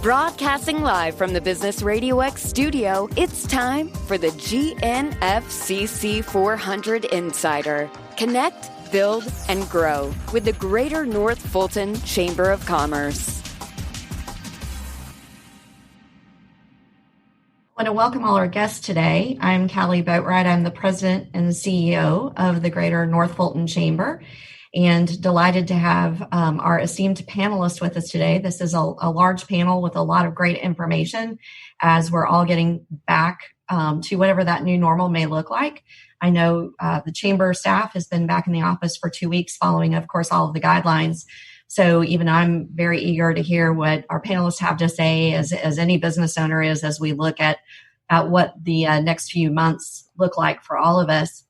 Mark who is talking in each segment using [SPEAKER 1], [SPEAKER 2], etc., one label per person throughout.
[SPEAKER 1] Broadcasting live from the Business Radio X studio, it's time for the GNFCC 400 Insider. Connect, build, and grow with the Greater North Fulton Chamber of Commerce.
[SPEAKER 2] I want to welcome all our guests today. I'm Callie Boatwright. I'm the president and CEO of the Greater North Fulton Chamber, and delighted to have our esteemed panelists with us today. This is a large panel with a lot of great information as we're all getting back to whatever that new normal may look like. I know the chamber staff has been back in the office for 2 weeks following, of course, all of the guidelines. So even I'm very eager to hear what our panelists have to say, as any business owner is, as we look at what the next few months look like for all of us.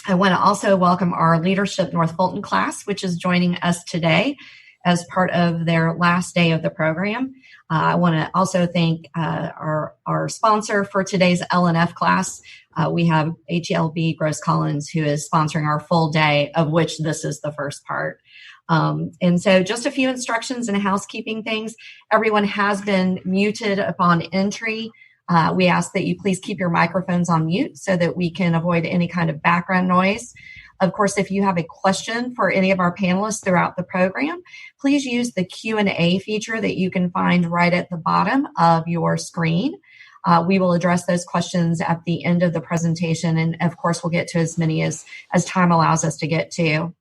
[SPEAKER 2] I want to also welcome our Leadership North Fulton class, which is joining us today as part of their last day of the program. I want to also thank our sponsor for today's L&F class. We have HLB Gross Collins, who is sponsoring our full day, of which this is the first part. And so just a few instructions and housekeeping things. Everyone has been muted upon entry. We ask that you please keep your microphones on mute so that we can avoid any kind of background noise. Of course, if you have a question for any of our panelists throughout the program, please use the Q&A feature that you can find right at the bottom of your screen. We will address those questions at the end of the presentation, and of course, we'll get to as many as time allows us to get to.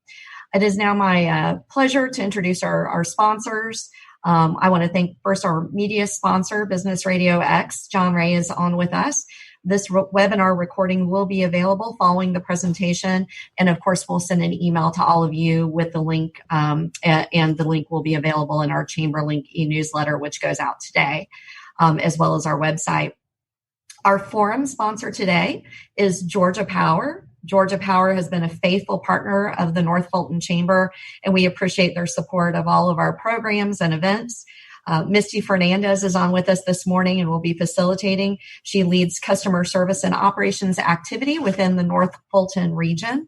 [SPEAKER 2] It is now my pleasure to introduce our sponsors. I want to thank first our media sponsor, Business Radio X. John Ray is on with us. This webinar recording will be available following the presentation. And of course, we'll send an email to all of you with the link, and the link will be available in our Chamber Link e-newsletter, which goes out today, as well as our website. Our forum sponsor today is Georgia Power. Georgia Power has been a faithful partner of the North Fulton Chamber, and we appreciate their support of all of our programs and events. Misty Fernandez is on with us this morning and will be facilitating. She leads customer service and operations activity within the North Fulton region.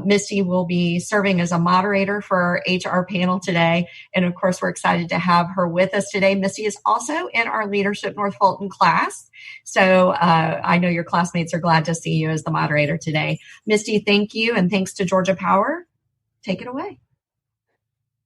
[SPEAKER 2] Misty will be serving as a moderator for our HR panel today. And of course, we're excited to have her with us today. Misty is also in our Leadership North Fulton class. So I know your classmates are glad to see you as the moderator today. Misty, thank you. And thanks to Georgia Power. Take it away.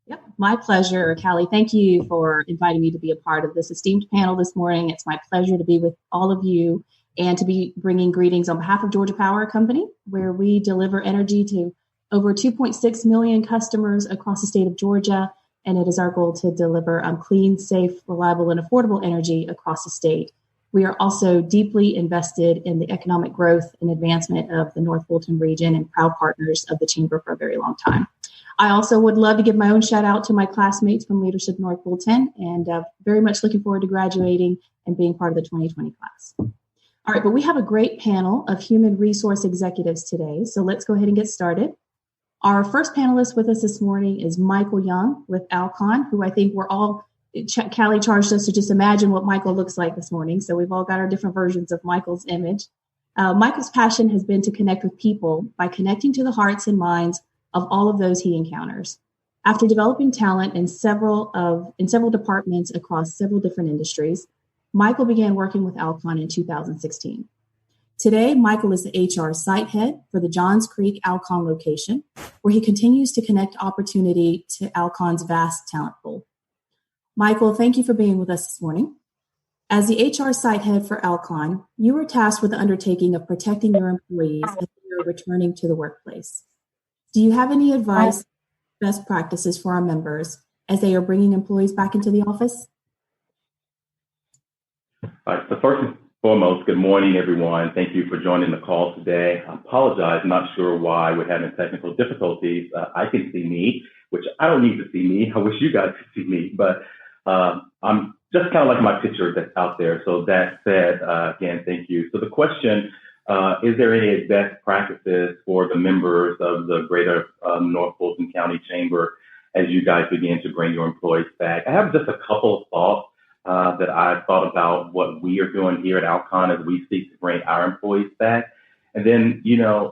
[SPEAKER 3] Yep, my pleasure, Callie. Thank you for inviting me to be a part of this esteemed panel this morning. It's my pleasure to be with all of you and to be bringing greetings on behalf of Georgia Power Company, where we deliver energy to over 2.6 million customers across the state of Georgia. And it is our goal to deliver clean, safe, reliable, and affordable energy across the state. We are also deeply invested in the economic growth and advancement of the North Fulton region and proud partners of the Chamber for a very long time. I also would love to give my own shout out to my classmates from Leadership North Fulton, and very much looking forward to graduating and being part of the 2020 class. All right, but we have a great panel of human resource executives today, so let's go ahead and get started. Our first panelist with us this morning is Michael Young with Alcon, who I think we're all, Callie charged us to just imagine what Michael looks like this morning, so we've all got our different versions of Michael's image. Michael's passion has been to connect with people by connecting to the hearts and minds of all of those he encounters. After developing talent in several departments across several different industries, Michael began working with Alcon in 2016. Today, Michael is the HR site head for the Johns Creek Alcon location, where he continues to connect opportunity to Alcon's vast talent pool. Michael, thank you for being with us this morning. As the HR site head for Alcon, you were tasked with the undertaking of protecting your employees as they are returning to the workplace. Do you have any advice, best practices for our members as they are bringing employees back into the office?
[SPEAKER 4] All right, so first and foremost, good morning, everyone. Thank you for joining the call today. I apologize, I'm not sure why we're having technical difficulties. I can see me, which I don't need to see me. I wish you guys could see me, but I'm just kind of like my picture that's out there. So that said, again, thank you. So the question, is there any best practices for the members of the Greater North Fulton County Chamber as you guys begin to bring your employees back? I have just a couple of thoughts that I thought about what we are doing here at Alcon as we seek to bring our employees back. And then,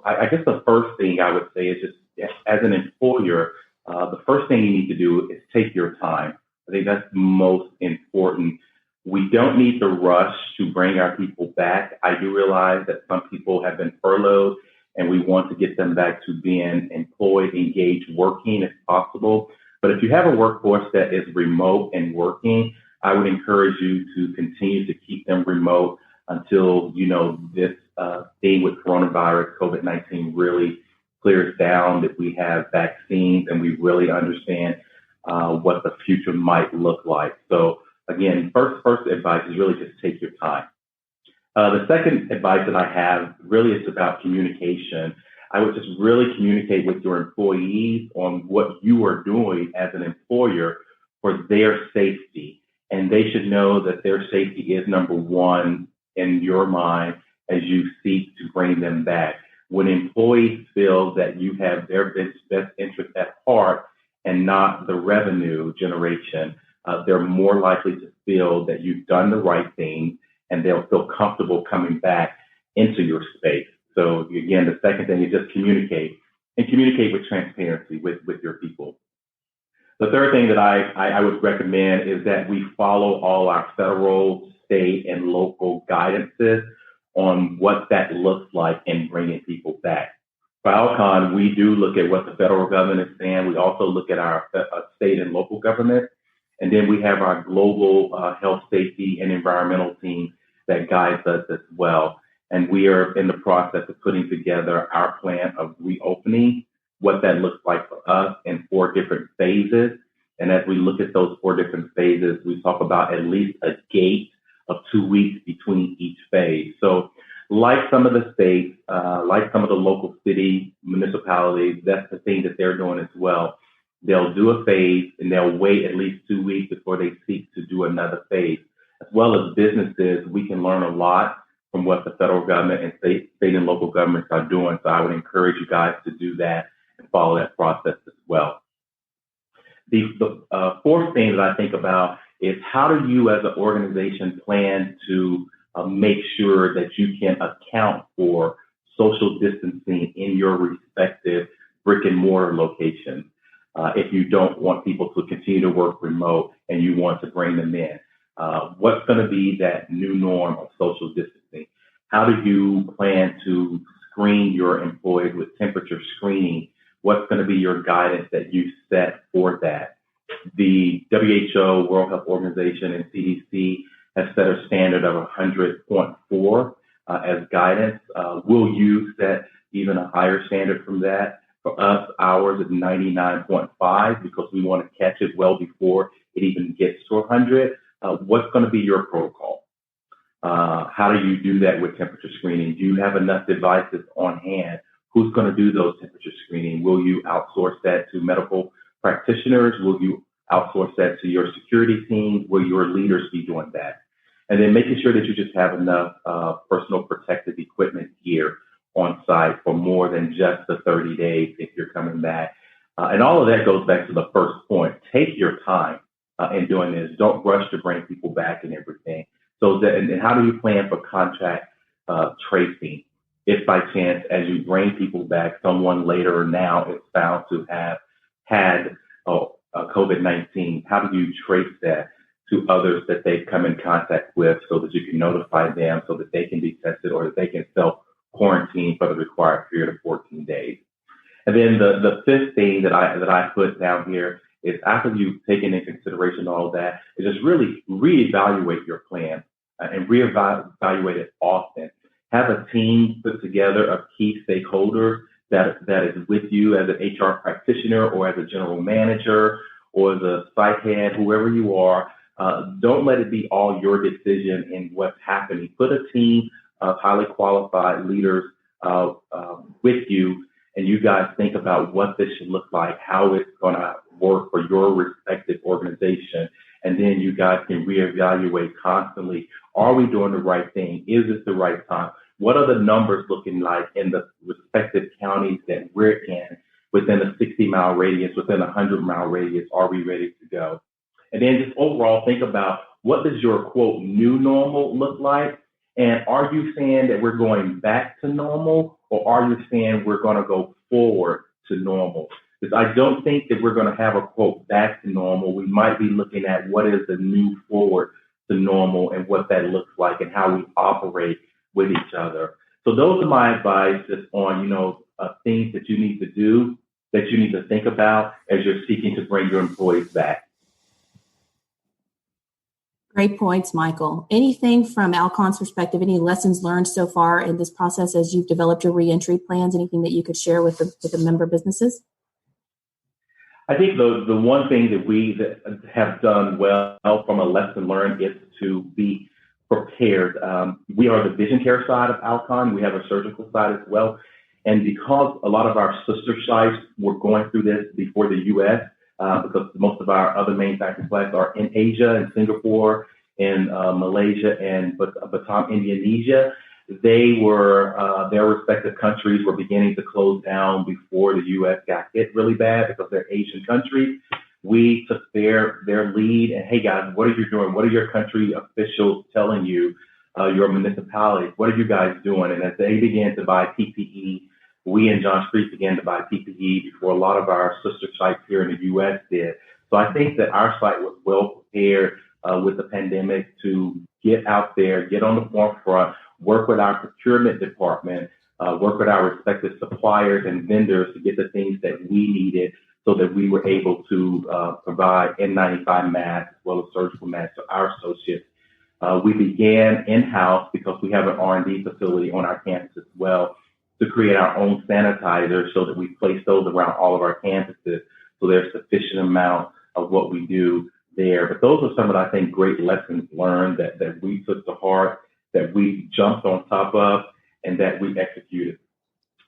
[SPEAKER 4] I guess the first thing I would say is just as an employer, the first thing you need to do is take your time. I think that's most important. We don't need to rush to bring our people back. I do realize that some people have been furloughed and we want to get them back to being employed, engaged, working if possible. But if you have a workforce that is remote and working, I would encourage you to continue to keep them remote until, this thing with coronavirus, COVID-19 really clears down, that we have vaccines and we really understand what the future might look like. So again, first advice is really just take your time. The second advice that I have really is about communication. I would just really communicate with your employees on what you are doing as an employer for their safety. And they should know that their safety is number one in your mind as you seek to bring them back. When employees feel that you have their best interest at heart and not the revenue generation, they're more likely to feel that you've done the right thing, and they'll feel comfortable coming back into your space. So again, the second thing is just communicate, and communicate with transparency with your people. The third thing that I would recommend is that we follow all our federal, state, and local guidances on what that looks like in bringing people back. For Alcon, we do look at what the federal government is saying. We also look at our state and local government. And then we have our global health, safety, and environmental team that guides us as well. And we are in the process of putting together our plan of reopening, what that looks like for us in 4 different phases. And as we look at those 4 different phases, we talk about at least a gate of 2 weeks between each phase. So like some of the states, like some of the local city municipalities, that's the thing that they're doing as well. They'll do a phase and they'll wait at least 2 weeks before they seek to do another phase. As well as businesses, we can learn a lot from what the federal government and state and local governments are doing. So I would encourage you guys to do that and follow that process as well. The fourth thing that I think about is how do you as an organization plan to make sure that you can account for social distancing in your respective brick and mortar locations if you don't want people to continue to work remote and you want to bring them in. What's going to be that new norm of social distancing? How do you plan to screen your employees with temperature screening? What's going to be your guidance that you set for that? The WHO, World Health Organization, and CDC have set a standard of 100.4 as guidance. We'll use that even a higher standard from that. For us, ours is 99.5 because we want to catch it well before it even gets to 100. What's going to be your protocol? How do you do that with temperature screening? Do you have enough devices on hand? Who's going to do those temperature screening? Will you outsource that to medical practitioners? Will you outsource that to your security team? Will your leaders be doing that? And then making sure that you just have enough personal protective equipment gear on site for more than just the 30 days if you're coming back. And all of that goes back to the first point. Take your time in doing this. Don't rush to bring people back and everything. So that, and how do you plan for contact tracing? If by chance, as you bring people back, someone later or now is found to have had COVID-19, how do you trace that to others that they've come in contact with so that you can notify them so that they can be tested or that they can self-quarantine for the required period of 14 days? And then the fifth thing that I put down here is after you've taken into consideration all of that, is just really reevaluate your plan and reevaluate it often. Have a team put together of key stakeholders that is with you as an HR practitioner or as a general manager or the site head, whoever you are. Don't let it be all your decision in what's happening. Put a team of highly qualified leaders with you, and you guys think about what this should look like, how it's going to work for your respective organization. And then you guys can reevaluate constantly. Are we doing the right thing? Is this the right time? What are the numbers looking like in the respective counties that we're in within a 60-mile radius, within a 100-mile radius? Are we ready to go? And then just overall think about what does your, quote, new normal look like? And are you saying that we're going back to normal, or are you saying we're going to go forward to normal? Because I don't think that we're going to have a quote back to normal. We might be looking at what is the new forward to normal and what that looks like and how we operate with each other. So those are my advice just on, things that you need to do, that you need to think about as you're seeking to bring your employees back.
[SPEAKER 3] Great points, Michael. Anything from Alcon's perspective, any lessons learned so far in this process as you've developed your reentry plans, anything that you could share with the member businesses?
[SPEAKER 4] I think the one thing that we have done well from a lesson learned is to be prepared. We are the vision care side of Alcon. We have a surgical side as well. And because a lot of our sister sites were going through this before the U.S., because most of our other manufacturing sites are in Asia, in Singapore, in Malaysia, and Batam, Indonesia, their respective countries were beginning to close down before the U.S. got hit really bad because they're Asian countries. We took their lead and, hey guys, what are you doing? What are your country officials telling you, your municipalities? What are you guys doing? And as they began to buy PPE, we in Johns Creek began to buy PPE before a lot of our sister sites here in the U.S. did. So I think that our site was well prepared with the pandemic to get out there, get on the forefront, work with our procurement department, work with our respective suppliers and vendors to get the things that we needed so that we were able to provide N95 masks as well as surgical masks to our associates. We began in-house because we have an R&D facility on our campus as well to create our own sanitizers so that we place those around all of our campuses so there's sufficient amount of what we do there. But those are some of, I think, great lessons learned that we took to heart, that we jumped on top of, and that we executed.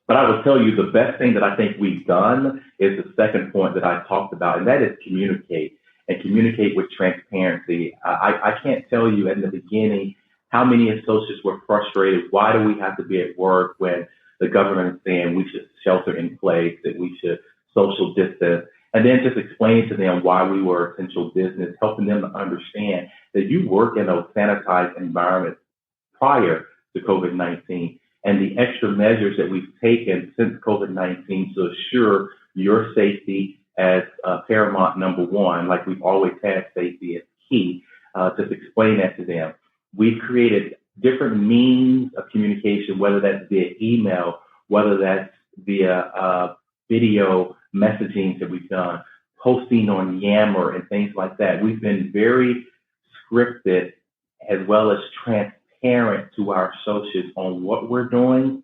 [SPEAKER 4] But I will tell you the best thing that I think we've done is the second point that I talked about, and that is communicate, and communicate with transparency. I can't tell you in the beginning how many associates were frustrated. Why do we have to be at work when the government is saying we should shelter in place, that we should social distance, and then just explain to them why we were essential business, helping them to understand that you work in a sanitized environment prior to COVID-19 and the extra measures that we've taken since COVID-19 to assure your safety as paramount number one, like we've always had safety as key, just explain that to them. We've created different means of communication, whether that's via email, whether that's via video messaging that we've done, posting on Yammer and things like that. We've been very scripted as well as transparent to our associates on what we're doing,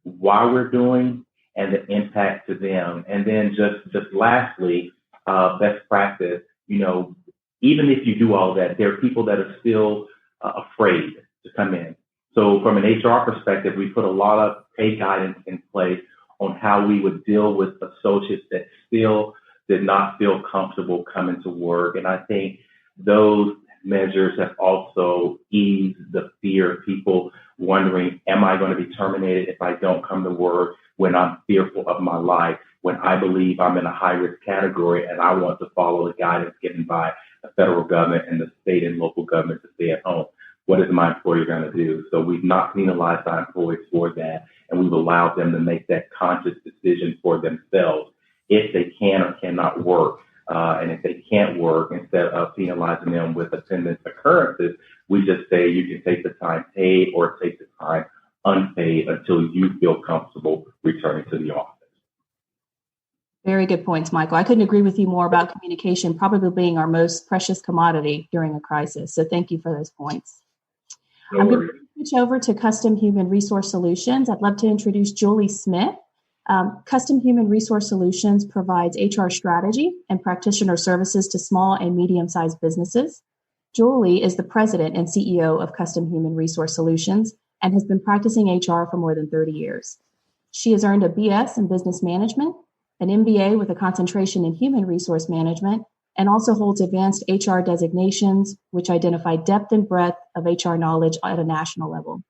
[SPEAKER 4] why we're doing, and the impact to them. And then just lastly, best practice, even if you do all that, there are people that are still afraid to come in. So from an HR perspective, we put a lot of pay guidance in place on how we would deal with associates that still did not feel comfortable coming to work. And I think those measures have also eased the fear of people wondering, am I going to be terminated if I don't come to work, when I'm fearful of my life, when I believe I'm in a high-risk category and I want to follow the guidance given by the federal government and the state and local government to stay at home. What is my employer going to do? So we've not penalized our employees for that, and we've allowed them to make that conscious decision for themselves if they can or cannot work. And if they can't work, instead of penalizing them with attendance occurrences, we just say you can take the time paid or take the time unpaid until you feel comfortable returning to the office.
[SPEAKER 3] Very good points, Michael. I couldn't agree with you more about communication probably being our most precious commodity during a crisis. So thank you for those points. I'm going to switch over to Custom Human Resource Solutions. I'd love to introduce Julie Smith. Custom Human Resource Solutions provides HR strategy and practitioner services to small and medium-sized businesses. Julie is the president and CEO of Custom Human Resource Solutions and has been practicing HR for more than 30 years. She has earned a BS in business management, an MBA with a concentration in human resource management, and also holds advanced HR designations, which identify depth and breadth of HR knowledge at a national level.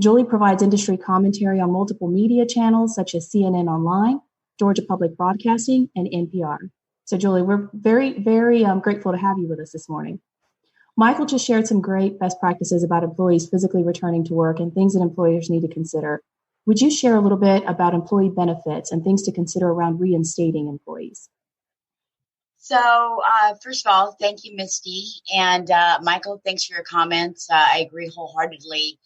[SPEAKER 3] Julie provides industry commentary on multiple media channels such as CNN Online, Georgia Public Broadcasting, and NPR. So Julie, we're very, very grateful to have you with us this morning. Michael just shared some great best practices about employees physically returning to work and things that employers need to consider. would you share a little bit about employee benefits and things to consider around reinstating employees?
[SPEAKER 5] So, first of all, thank you, Misty. And Michael, thanks for your comments. I agree wholeheartedly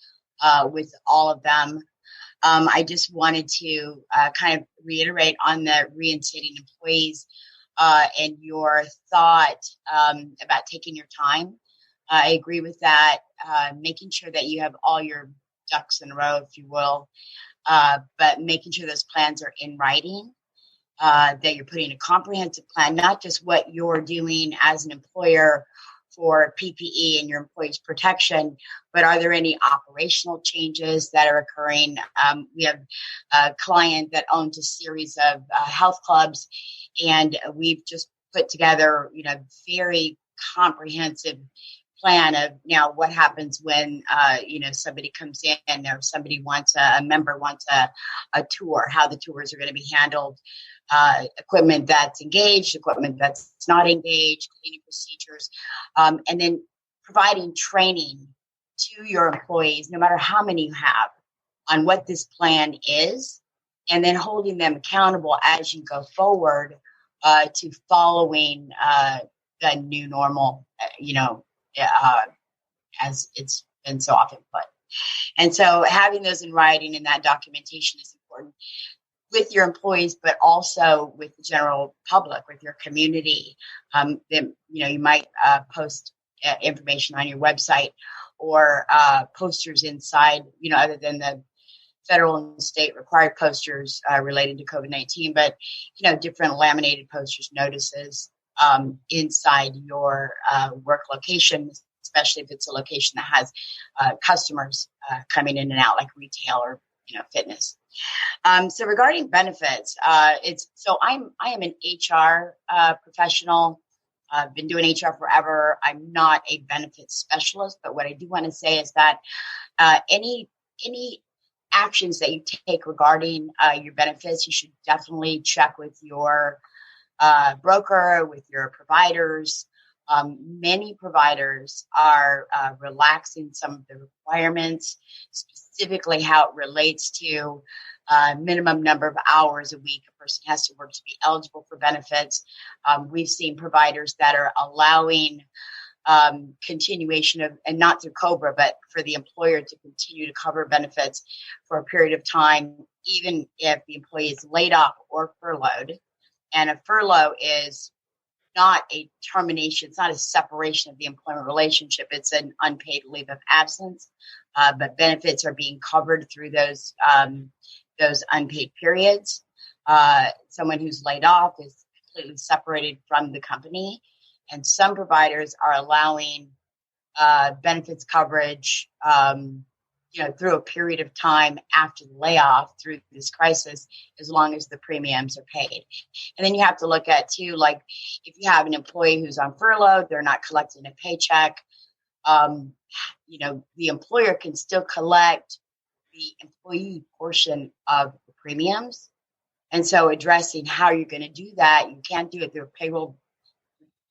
[SPEAKER 5] with all of them. I just wanted to kind of reiterate on the reinstating employees and your thought about taking your time. I agree with that, making sure that you have all your ducks in a row, if you will, but making sure those plans are in writing. That you're putting a comprehensive plan, not just what you're doing as an employer for PPE and your employees' protection, but are there any operational changes that are occurring? We have a client that owns a series of health clubs, and we've just put together, very comprehensive plan of now what happens when somebody comes in or a member wants a tour, how the tours are going to be handled, equipment that's engaged, equipment that's not engaged, cleaning procedures, and then providing training to your employees, no matter how many you have, on what this plan is, and then holding them accountable as you go forward to following the new normal, as it's been so often put. And so having those in writing and that documentation is important with your employees, but also with the general public, with your community. You might post information on your website or posters inside, other than the federal and state required posters related to COVID-19, but, different laminated posters, notices inside your work location, especially if it's a location that has customers coming in and out, like retail or, fitness. So regarding benefits, I am an HR professional. I've been doing HR forever. I'm not a benefits specialist, but what I do want to say is that any actions that you take regarding your benefits, you should definitely check with your broker, with your providers. Many providers are relaxing some of the requirements, specifically how it relates to minimum number of hours a week a person has to work to be eligible for benefits. We've seen providers that are allowing continuation of, and not through COBRA, but for the employer to continue to cover benefits for a period of time, even if the employee is laid off or furloughed. And a furlough is not a termination. It's not a separation of the employment relationship. It's an unpaid leave of absence, but benefits are being covered through those unpaid periods. Someone who's laid off is completely separated from the company, and some providers are allowing benefits coverage, through a period of time after the layoff through this crisis, as long as the premiums are paid. And then you have to look at too, like if you have an employee who's on furlough, they're not collecting a paycheck. The employer can still collect the employee portion of the premiums. And so addressing how you're going to do that, you can't do it through a payroll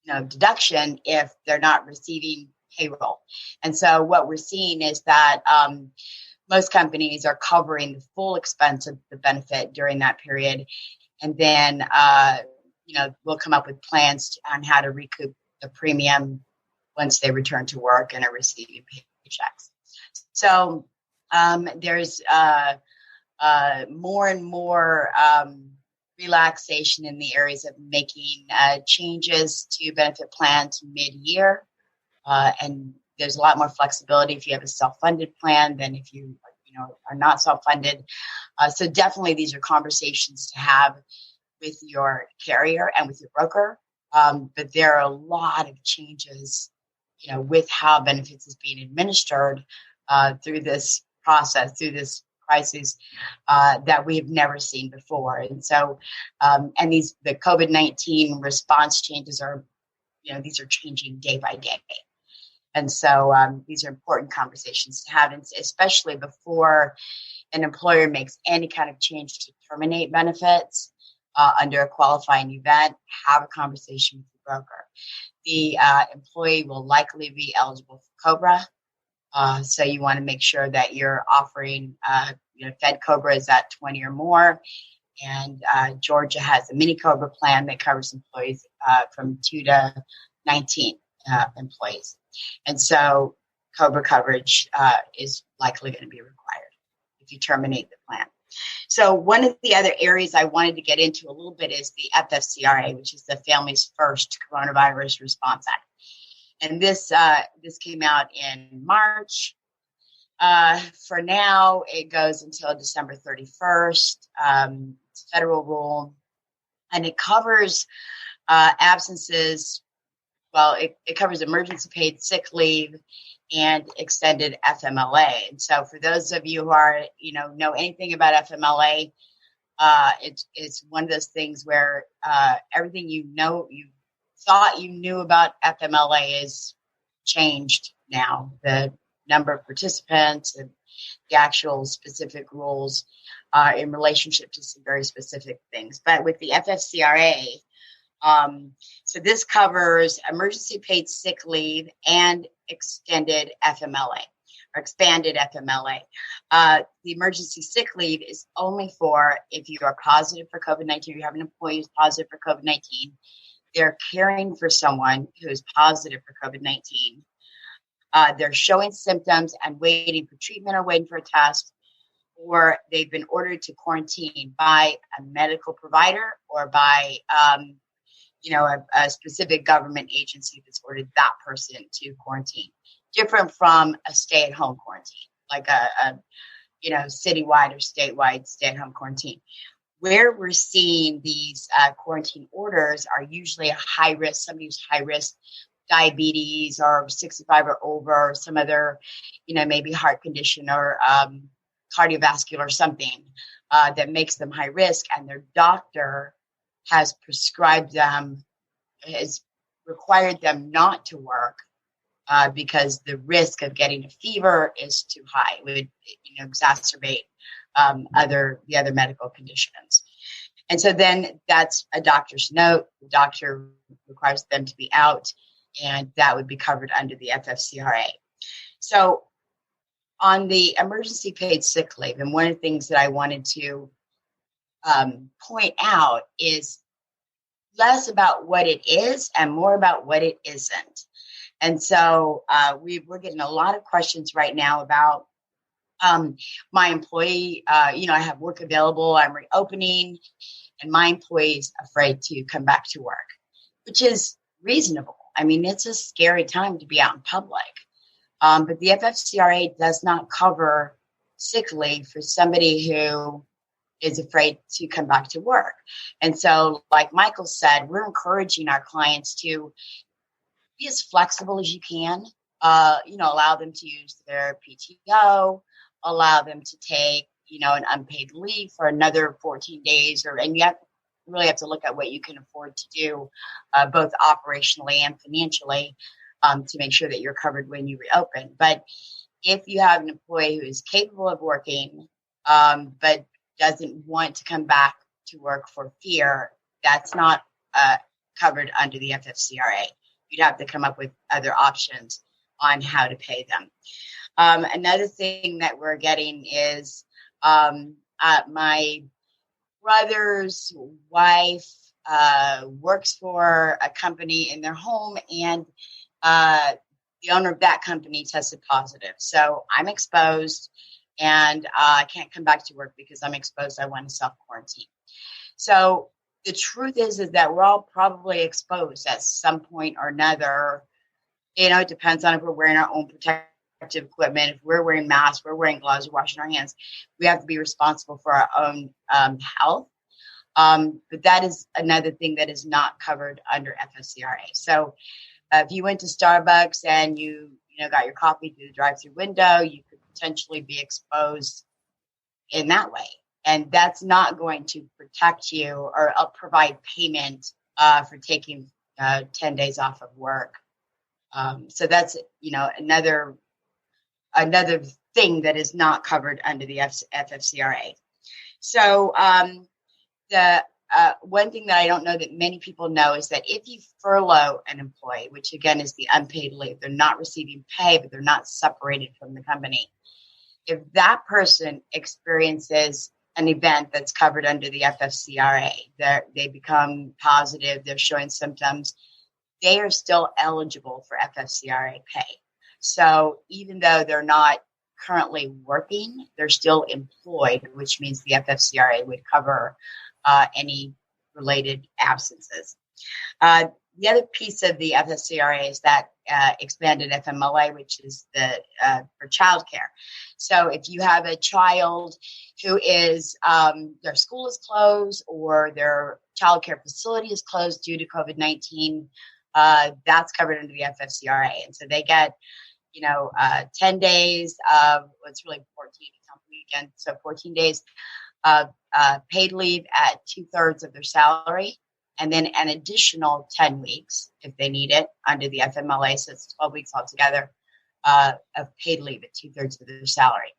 [SPEAKER 5] deduction if they're not receiving payroll. And so what we're seeing is that most companies are covering the full expense of the benefit during that period. And then, we'll come up with plans on how to recoup the premium once they return to work and are receiving paychecks. So there's more and more relaxation in the areas of making changes to benefit plans mid-year. And there's a lot more flexibility if you have a self-funded plan than if you are not self-funded. So definitely these are conversations to have with your carrier and with your broker. But there are a lot of changes, with how benefits is being administered through this process, through this crisis that we have never seen before. And so, the COVID-19 response changes are, these are changing day by day. And so these are important conversations to have, and especially before an employer makes any kind of change to terminate benefits under a qualifying event. Have a conversation with the broker. The employee will likely be eligible for COBRA, So you want to make sure that you're offering, Fed COBRA is at 20 or more. And Georgia has a mini COBRA plan that covers employees from 2 to 19 employees. And so COBRA coverage is likely going to be required if you terminate the plan. So one of the other areas I wanted to get into a little bit is the FFCRA, which is the Families First Coronavirus Response Act. And this came out in March. For now, it goes until December 31st. It's a federal rule, and it covers absences. Well, it covers emergency paid sick leave and extended FMLA. And so for those of you who are, know anything about FMLA, it's one of those things where everything you thought you knew about FMLA is changed now. The number of participants and the actual specific rules in relationship to some very specific things. But with the FFCRA, so this covers emergency paid sick leave and extended FMLA or expanded FMLA. The emergency sick leave is only for if you are positive for COVID-19, you have an employee who's positive for COVID-19, they're caring for someone who is positive for COVID-19. They're showing symptoms and waiting for treatment or waiting for a test, or they've been ordered to quarantine by a medical provider or by a specific government agency that's ordered that person to quarantine. Different from a stay-at-home quarantine, like a citywide or statewide stay-at-home quarantine. Where we're seeing these quarantine orders are usually a high risk, somebody who's high risk, diabetes or 65 or over, or some other, maybe heart condition or cardiovascular something that makes them high risk, and their doctor has prescribed them, has required them not to work because the risk of getting a fever is too high. It would, exacerbate the other medical conditions. And so then that's a doctor's note. The doctor requires them to be out, and that would be covered under the FFCRA. So on the emergency paid sick leave, and one of the things that I wanted to point out is less about what it is and more about what it isn't. And so we're getting a lot of questions right now about my employee, I have work available, I'm reopening, and my employee's afraid to come back to work, which is reasonable. I mean, it's a scary time to be out in public. But the FFCRA does not cover sick leave for somebody who is afraid to come back to work. And so, like Michael said, we're encouraging our clients to be as flexible as you can, allow them to use their PTO, allow them to take, an unpaid leave for another 14 days, and you really have to look at what you can afford to do, both operationally and financially, to make sure that you're covered when you reopen. But if you have an employee who is capable of working, but doesn't want to come back to work for fear, that's not covered under the FFCRA. You'd have to come up with other options on how to pay them. Another thing that we're getting is my brother's wife works for a company in their home, and the owner of that company tested positive. So I'm exposed, and I can't come back to work because I'm exposed. I want to self-quarantine. So the truth is that we're all probably exposed at some point or another. It depends on if we're wearing our own protective equipment, if we're wearing masks, we're wearing gloves, we're washing our hands. We have to be responsible for our own health. But that is another thing that is not covered under FFCRA. So if you went to Starbucks and you got your coffee through the drive-through window, you could potentially be exposed in that way. And that's not going to protect you or provide payment for taking 10 days off of work. So that's, another thing that is not covered under the FFCRA. So the one thing that I don't know that many people know is that if you furlough an employee, which again is the unpaid leave, they're not receiving pay, but they're not separated from the company. If that person experiences an event that's covered under the FFCRA, they become positive, they're showing symptoms, they are still eligible for FFCRA pay. So even though they're not currently working, they're still employed, which means the FFCRA would cover any related absences. The other piece of the FFCRA is that expanded FMLA, which is for childcare. So if you have a child who is their school is closed or their childcare facility is closed due to COVID-19, that's covered under the FFCRA, and so they get 10 days of what's really 14 on the weekend, so 14 days of paid leave at 2/3 of their salary, and then an additional 10 weeks if they need it under the FMLA. So it's 12 weeks altogether of paid leave at 2/3 of their salary.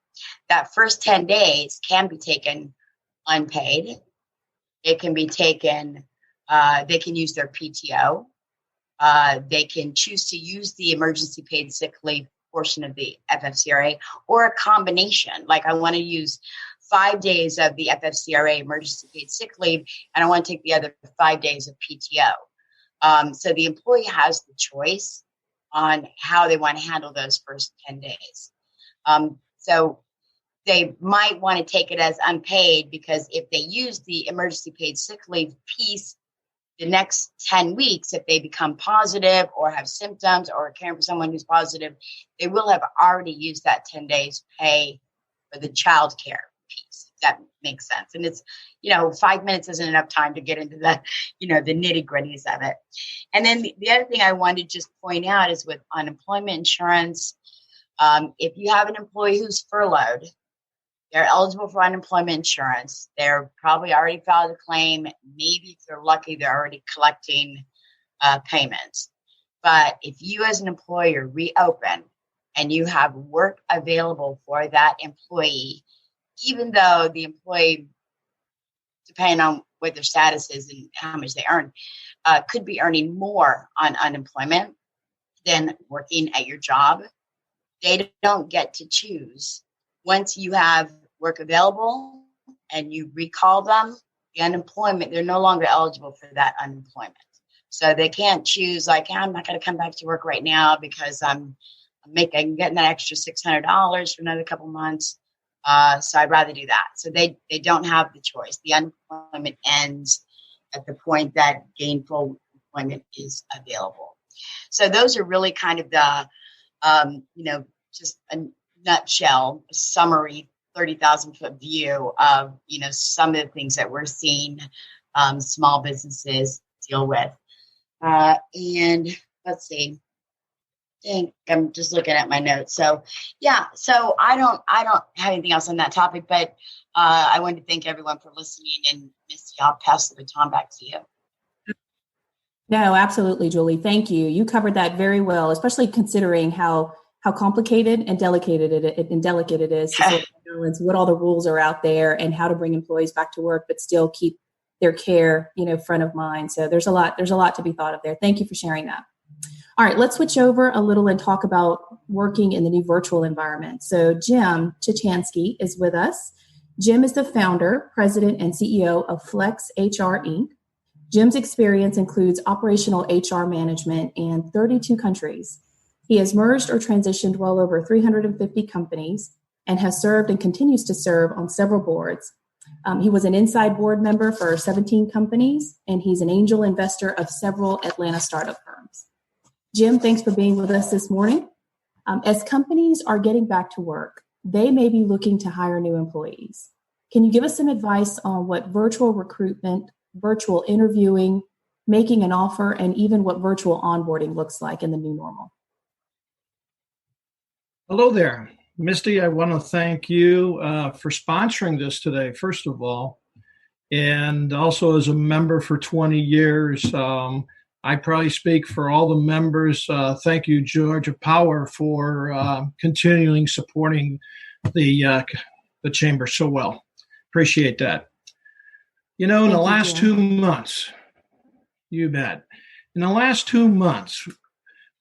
[SPEAKER 5] That first 10 days can be taken unpaid. It can be taken, they can use their PTO. They can choose to use the emergency paid sick leave portion of the FFCRA or a combination. Like I want to use 5 days of the FFCRA emergency paid sick leave, and I want to take the other 5 days of PTO. So the employee has the choice on how they want to handle those first 10 days. So they might want to take it as unpaid because if they use the emergency paid sick leave piece, the next 10 weeks, if they become positive or have symptoms or are caring for someone who's positive, they will have already used that 10 days pay for the child care piece, if that makes sense. And it's, 5 minutes isn't enough time to get into the, the nitty gritties of it. And then the other thing I wanted to just point out is with unemployment insurance, if you have an employee who's furloughed, they're eligible for unemployment insurance. They're probably already filed a claim. Maybe if they're lucky, they're already collecting payments. But if you as an employer reopen and you have work available for that employee, even though the employee, depending on what their status is and how much they earn, could be earning more on unemployment than working at your job, they don't get to choose. Once you have work available and you recall them, the unemployment, they're no longer eligible for that unemployment. So they can't choose I'm not going to come back to work right now because I'm getting that extra $600 for another couple months. So I'd rather do that. So they don't have the choice. The unemployment ends at the point that gainful employment is available. So those are really kind of the, just a nutshell, a summary, 30,000-foot view of, some of the things that we're seeing small businesses deal with. And let's see. I think I'm just looking at my notes. So I don't have anything else on that topic, but I wanted to thank everyone for listening, and Misty, I'll pass the baton back to you.
[SPEAKER 3] No, absolutely, Julie. Thank you. You covered that very well, especially considering how complicated and delicate it is to sort of balance what all the rules are out there and how to bring employees back to work, but still keep their care, front of mind. So there's a lot to be thought of there. Thank you for sharing that. All right, let's switch over a little and talk about working in the new virtual environment. So Jim Chichansky is with us. Jim is the founder, president, and CEO of Flex HR Inc. Jim's experience includes operational HR management in 32 countries. He has merged or transitioned well over 350 companies and has served and continues to serve on several boards. He was an inside board member for 17 companies, and he's an angel investor of several Atlanta startup firms. Jim, thanks for being with us this morning. As companies are getting back to work, they may be looking to hire new employees. Can you give us some advice on what virtual recruitment, virtual interviewing, making an offer, and even what virtual onboarding looks like in the new normal?
[SPEAKER 6] Hello there, Misty. I want to thank you for sponsoring this today, first of all, and also as a member for 20 years. I probably speak for all the members. Thank you, Georgia Power, for continuing supporting the chamber so well. Appreciate that. In the last 2 months, you bet. In the last 2 months,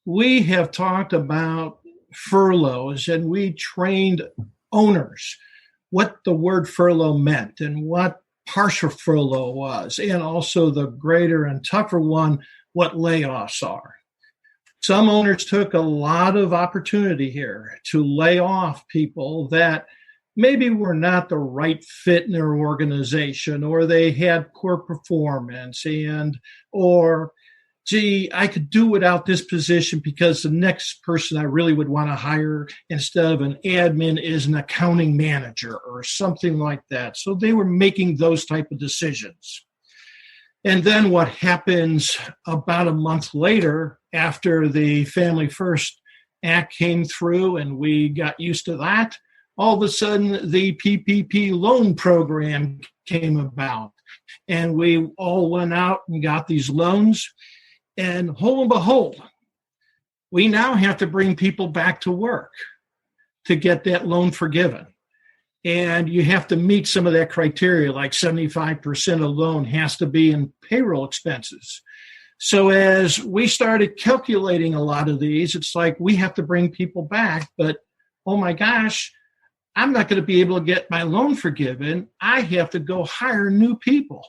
[SPEAKER 6] we have talked about furloughs, and we trained owners what the word furlough meant and what partial furlough was, and also the greater and tougher one, what layoffs are. Some owners took a lot of opportunity here to lay off people that maybe were not the right fit in their organization, or they had poor performance, or gee, I could do without this position because the next person I really would want to hire instead of an admin is an accounting manager or something like that. So they were making those type of decisions. And then what happens about a month later, after the Family First Act came through and we got used to that, all of a sudden the PPP loan program came about. And we all went out and got these loans. And lo and behold, we now have to bring people back to work to get that loan forgiven. And you have to meet some of that criteria, like 75% of the loan has to be in payroll expenses. So as we started calculating a lot of these, it's like we have to bring people back. But, oh my gosh, I'm not going to be able to get my loan forgiven. I have to go hire new people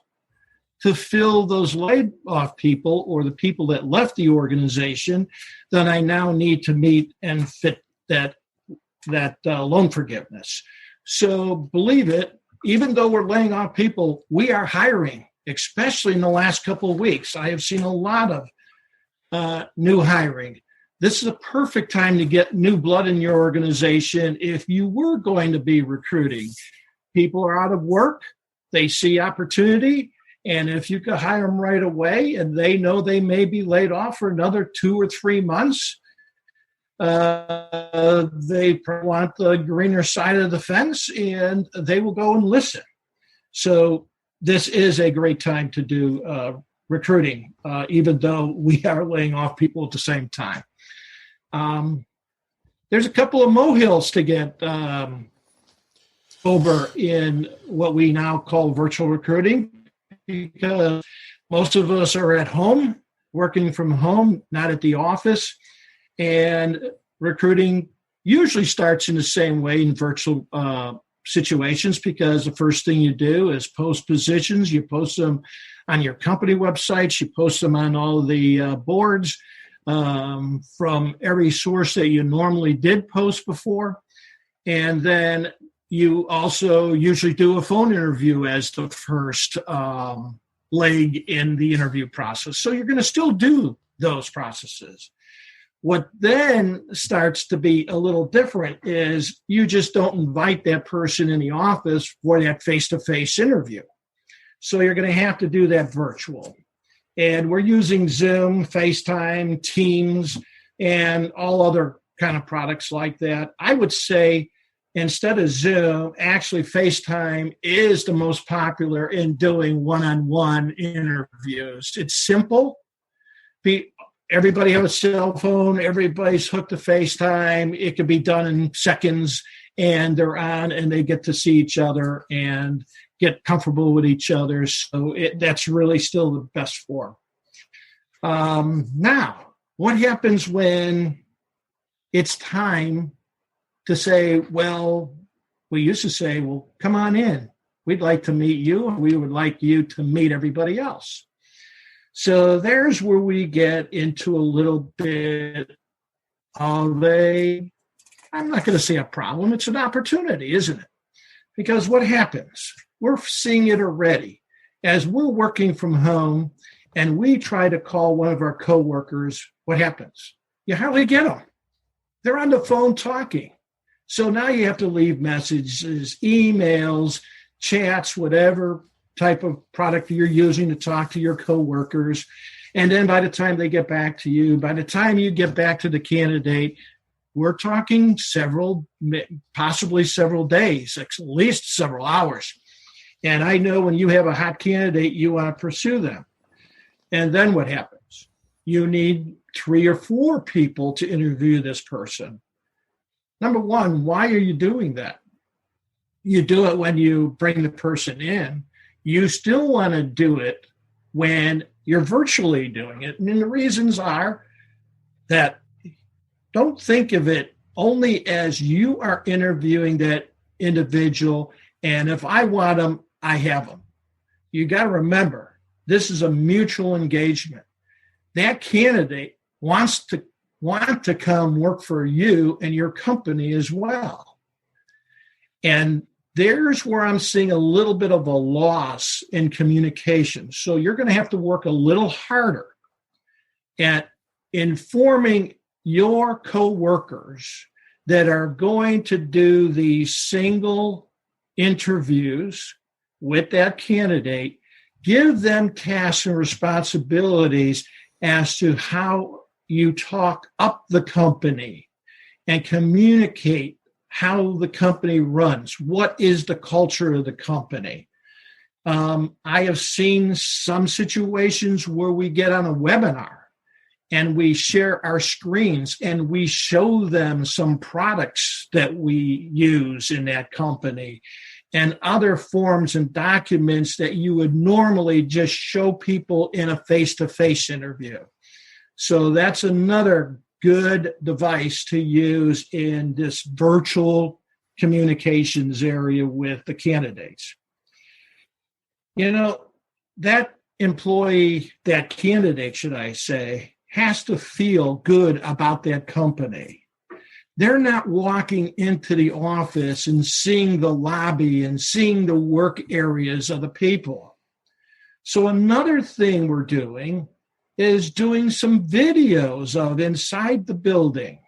[SPEAKER 6] to fill those laid off people or the people that left the organization that I now need to meet and fit that loan forgiveness. So believe it, even though we're laying off people, we are hiring, especially in the last couple of weeks. I have seen a lot of new hiring. This is a perfect time to get new blood in your organization if you were going to be recruiting. People are out of work, they see opportunity, and if you could hire them right away and they know they may be laid off for another 2 or 3 months, they want the greener side of the fence and they will go and listen. So this is a great time to do recruiting, even though we are laying off people at the same time. There's a couple of molehills to get over in what we now call virtual recruiting, because most of us are at home, working from home, not at the office. And recruiting usually starts in the same way in virtual situations, because the first thing you do is post positions. You post them on your company websites. You post them on all the boards from every source that you normally did post before. And then you also usually do a phone interview as the first leg in the interview process. So you're going to still do those processes. What then starts to be a little different is you just don't invite that person in the office for that face-to-face interview. So you're going to have to do that virtual. And we're using Zoom, FaceTime, Teams, and all other kind of products like that. I would say instead of Zoom, actually FaceTime is the most popular in doing one-on-one interviews. It's simple. Everybody has a cell phone. Everybody's hooked to FaceTime. It can be done in seconds, and they're on, and they get to see each other and get comfortable with each other. So that's really still the best form. Now, what happens when it's time to say, well, we used to say, well, come on in. We'd like to meet you, and we would like you to meet everybody else. So there's where we get into a little bit of I'm not going to say a problem, it's an opportunity, isn't it? Because what happens? We're seeing it already. As we're working from home and we try to call one of our coworkers, what happens? You hardly get them. They're on the phone talking. So now you have to leave messages, emails, chats, whatever type of product you're using to talk to your coworkers. And then by the time they get back to you, by the time you get back to the candidate, we're talking possibly several days, at least several hours. And I know when you have a hot candidate, you want to pursue them. And then what happens? You need 3 or 4 people to interview this person. Number one, why are you doing that? You do it when you bring the person in. you still want to do it when you're virtually doing it. And the reasons are that don't think of it only as you are interviewing that individual, and if I want them, I have them. You got to remember, this is a mutual engagement. That candidate wants to come work for you and your company as well. And there's where I'm seeing a little bit of a loss in communication. So you're going to have to work a little harder at informing your coworkers that are going to do these single interviews with that candidate. Give them tasks and responsibilities as to how you talk up the company and communicate how the company runs. What is the culture of the company? I have seen some situations where we get on a webinar and we share our screens and we show them some products that we use in that company and other forms and documents that you would normally just show people in a face-to-face interview. So that's another good device to use in this virtual communications area with the candidates. You know, that employee, that candidate, should I say, has to feel good about that company. They're not walking into the office and seeing the lobby and seeing the work areas of the people. So another thing we're doing is doing some videos of inside the building.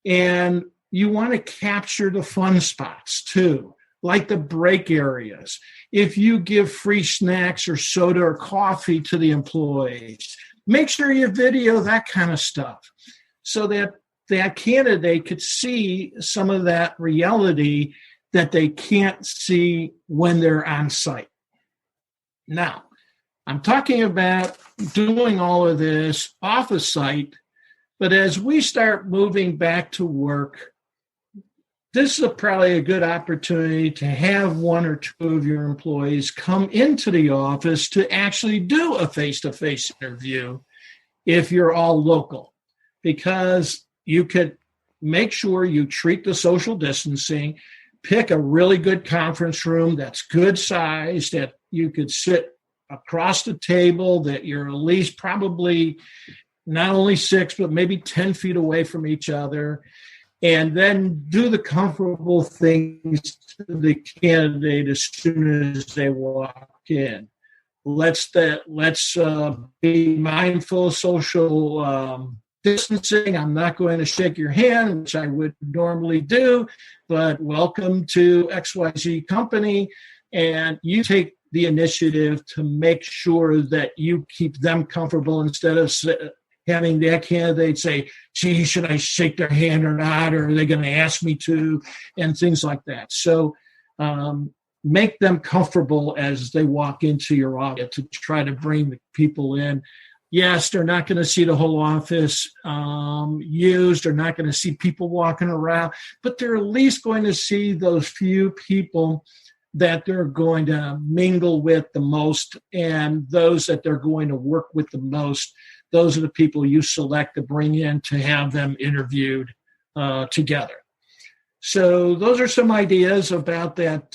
[SPEAKER 6] And you want to capture the fun spots too, like the break areas. If you give free snacks or soda or coffee to the employees, make sure you video that kind of stuff so that that candidate could see some of that reality that they can't see when they're on site. Now, I'm talking about doing all of this off a site, but as we start moving back to work, this is probably a good opportunity to have one or two of your employees come into the office to actually do a face-to-face interview if you're all local, because you could make sure you treat the social distancing, pick a really good conference room that's good size, that you could sit across the table, that you're at least probably not only 6, but maybe 10 feet away from each other, and then do the comfortable things to the candidate as soon as they walk in. Let's be mindful of social distancing. I'm not going to shake your hand, which I would normally do, but welcome to XYZ company, and you take the initiative to make sure that you keep them comfortable instead of having that candidate say, gee, should I shake their hand or not? Or are they going to ask me to? And things like that. So make them comfortable as they walk into your office to try to bring the people in. Yes, they're not going to see the whole office used. They're not going to see people walking around, but they're at least going to see those few people that they're going to mingle with the most, and those that they're going to work with the most. Those are the people you select to bring in to have them interviewed together. So those are some ideas about that,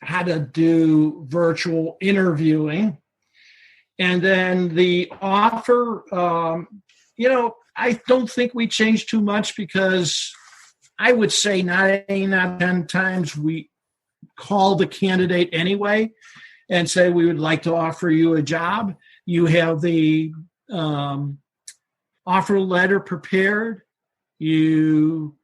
[SPEAKER 6] how to do virtual interviewing. And then the offer, I don't think we changed too much, because I would say 9 out of 10 times we call the candidate anyway and say, we would like to offer you a job. You have the offer letter prepared. You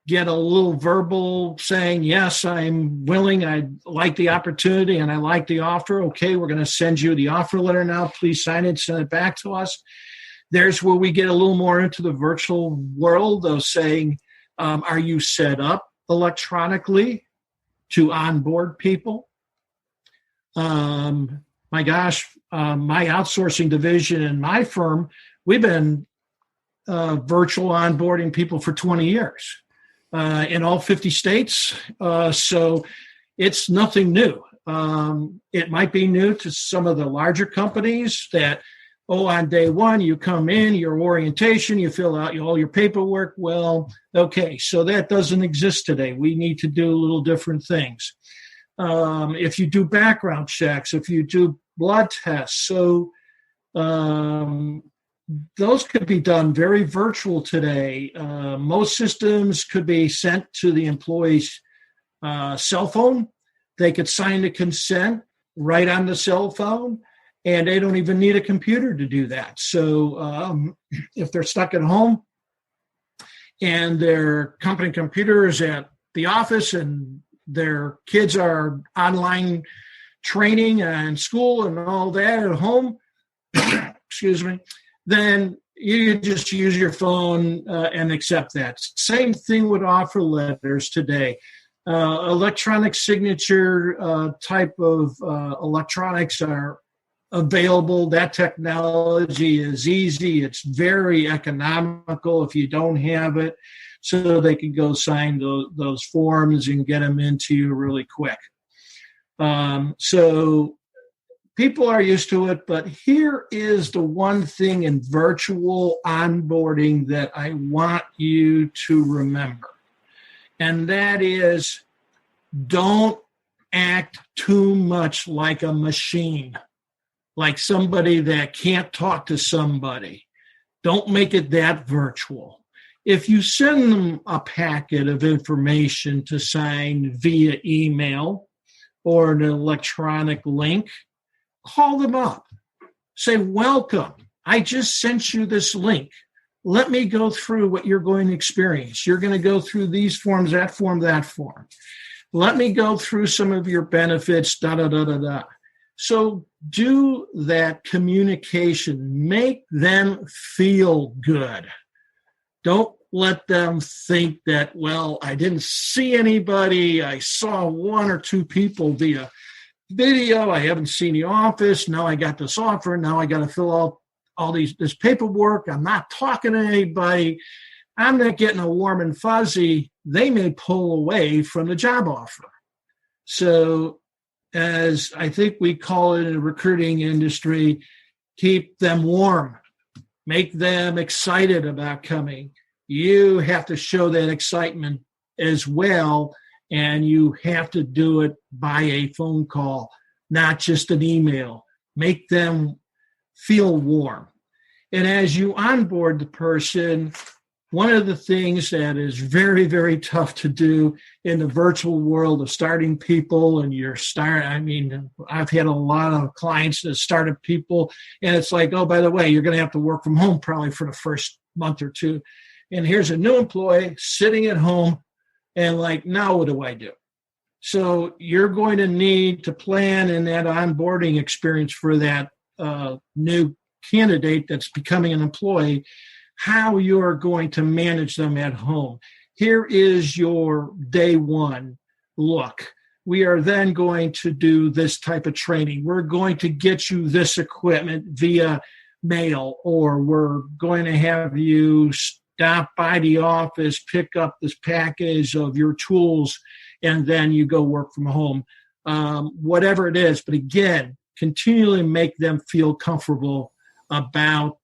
[SPEAKER 6] get a little verbal saying, yes, I'm willing, I like the opportunity, and I like the offer. Okay, we're going to send you the offer letter now. Please sign it, send it back to us. There's where we get a little more into the virtual world of saying, are you set up electronically to onboard people? My outsourcing division in my firm, we've been virtual onboarding people for 20 years in all 50 states. So it's nothing new. It might be new to some of the larger companies that, on day one, you come in, your orientation, you fill out all your paperwork. Well, okay, so that doesn't exist today. We need to do little different things. If you do background checks, if you do blood tests, so those could be done very virtual today. Most systems could be sent to the employee's cell phone. They could sign the consent right on the cell phone, and they don't even need a computer to do that. So if they're stuck at home and their company computer is at the office and their kids are online training and school and all that at home, excuse me, then you just use your phone and accept that. Same thing with offer letters today. Electronic signature type of electronics are available. That technology is easy. It's very economical if you don't have it, so they can go sign those forms and get them into you really quick. So people are used to it, but here is the one thing in virtual onboarding that I want you to remember. And that is, don't act too much like a machine, like somebody that can't talk to somebody. Don't make it that virtual. If you send them a packet of information to sign via email or an electronic link, call them up. Say, welcome. I just sent you this link. Let me go through what you're going to experience. You're going to go through these forms, that form, that form. Let me go through some of your benefits, da-da-da-da-da. So do that communication. Make them feel good. Don't let them think that, well, I didn't see anybody. I saw one or two people via video. I haven't seen the office. Now I got this offer. Now I got to fill out all this paperwork. I'm not talking to anybody. I'm not getting a warm and fuzzy. They may pull away from the job offer. So, as I think we call it in the recruiting industry, keep them warm. Make them excited about coming. You have to show that excitement as well, and you have to do it by a phone call, not just an email. Make them feel warm. And as you onboard the person, one of the things that is very, very tough to do in the virtual world of starting people, and I've had a lot of clients that started people, and it's like, oh, by the way, you're going to have to work from home probably for the first month or two. And here's a new employee sitting at home, and like, now what do I do? So you're going to need to plan in that onboarding experience for that new candidate that's becoming an employee, how you're going to manage them at home. Here is your day one look. We are then going to do this type of training. We're going to get you this equipment via mail, or we're going to have you stop by the office, pick up this package of your tools, and then you go work from home. Whatever it is. But again, continually make them feel comfortable about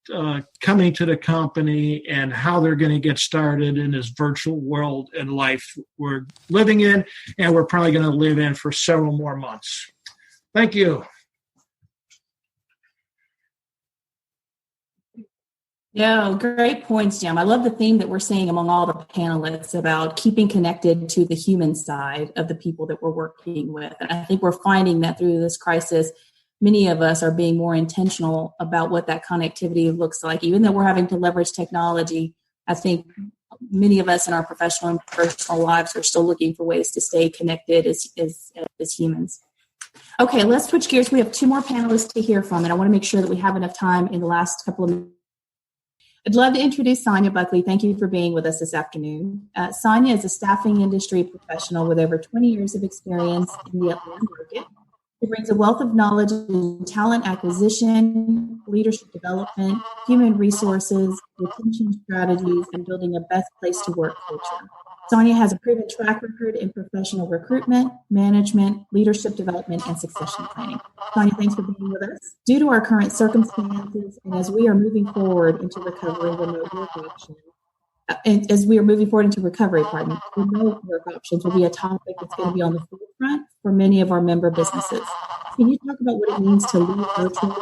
[SPEAKER 6] coming to the company and how they're going to get started in this virtual world and life we're living in, and we're probably going to live in for several more months. Thank you.
[SPEAKER 3] Yeah, great points, Jim. I love the theme that we're seeing among all the panelists about keeping connected to the human side of the people that we're working with. And I think we're finding that through this crisis, many of us are being more intentional about what that connectivity looks like. Even though we're having to leverage technology, I think many of us in our professional and personal lives are still looking for ways to stay connected as humans. Okay, let's switch gears. We have two more panelists to hear from, and I want to make sure that we have enough time in the last couple of minutes. I'd love to introduce Sonia Buckley. Thank you for being with us this afternoon. Sonia is a staffing industry professional with over 20 years of experience in the Atlanta market. She brings a wealth of knowledge in talent acquisition, leadership development, human resources, retention strategies, and building a best place to work culture. Sonia has a proven track record in professional recruitment, management, leadership development, and succession planning. Sonia, thanks for being with us. Due to our current circumstances, and as we are moving forward into recovery, remote work options, remote work options will be a topic that's going to be on the forefront for many of our member businesses. Can you talk about what it means to lead virtually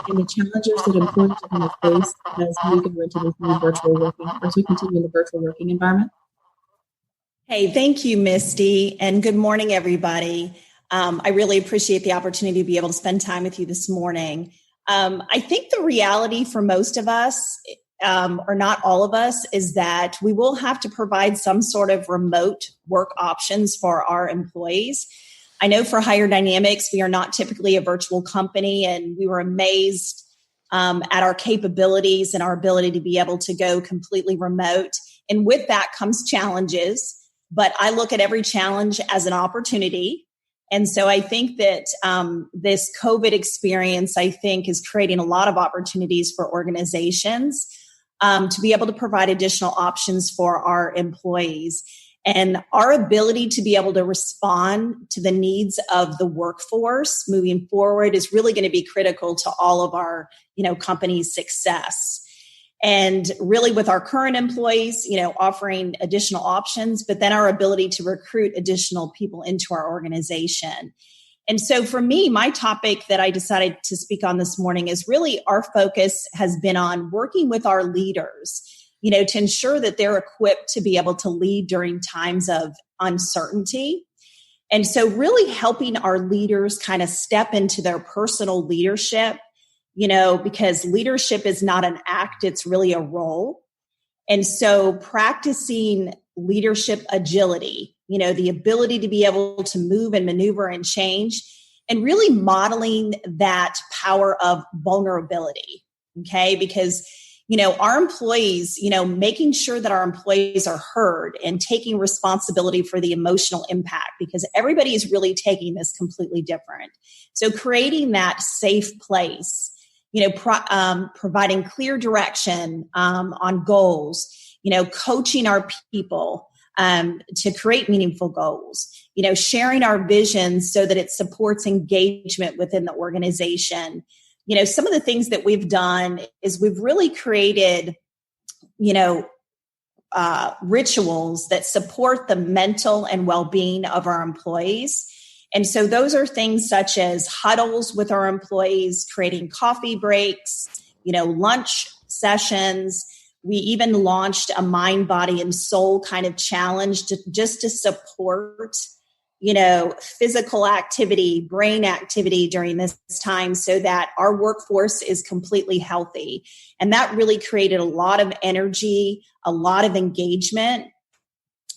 [SPEAKER 3] and the challenges that employees are going to face as we go into this new virtual working, or as we continue in the virtual working environment?
[SPEAKER 7] Hey, thank you, Misty, and good morning, everybody. I really appreciate the opportunity to be able to spend time with you this morning. I think the reality for most of us, or not all of us, is that we will have to provide some sort of remote work options for our employees. I know for Hire Dynamics, we are not typically a virtual company, and we were amazed at our capabilities and our ability to be able to go completely remote. And with that comes challenges. But I look at every challenge as an opportunity. And so I think that this COVID experience, I think, is creating a lot of opportunities for organizations to be able to provide additional options for our employees. And our ability to be able to respond to the needs of the workforce moving forward is really going to be critical to all of our, company's success. And really with our current employees, offering additional options, but then our ability to recruit additional people into our organization. And so for me, my topic that I decided to speak on this morning is really our focus has been on working with our leaders, to ensure that they're equipped to be able to lead during times of uncertainty. And so really helping our leaders kind of step into their personal leadership, because leadership is not an act, it's really a role. And so practicing leadership agility, the ability to be able to move and maneuver and change, and really modeling that power of vulnerability. Okay. Because, our employees, making sure that our employees are heard and taking responsibility for the emotional impact, because everybody is really taking this completely different. So creating that safe place, providing clear direction on goals, coaching our people to create meaningful goals, sharing our vision so that it supports engagement within the organization. Some of the things that we've done is we've really created, rituals that support the mental and well-being of our employees. And so those are things such as huddles with our employees, creating coffee breaks, lunch sessions. We even launched a mind, body, and soul kind of challenge just to support, physical activity, brain activity during this time so that our workforce is completely healthy. And that really created a lot of energy, a lot of engagement.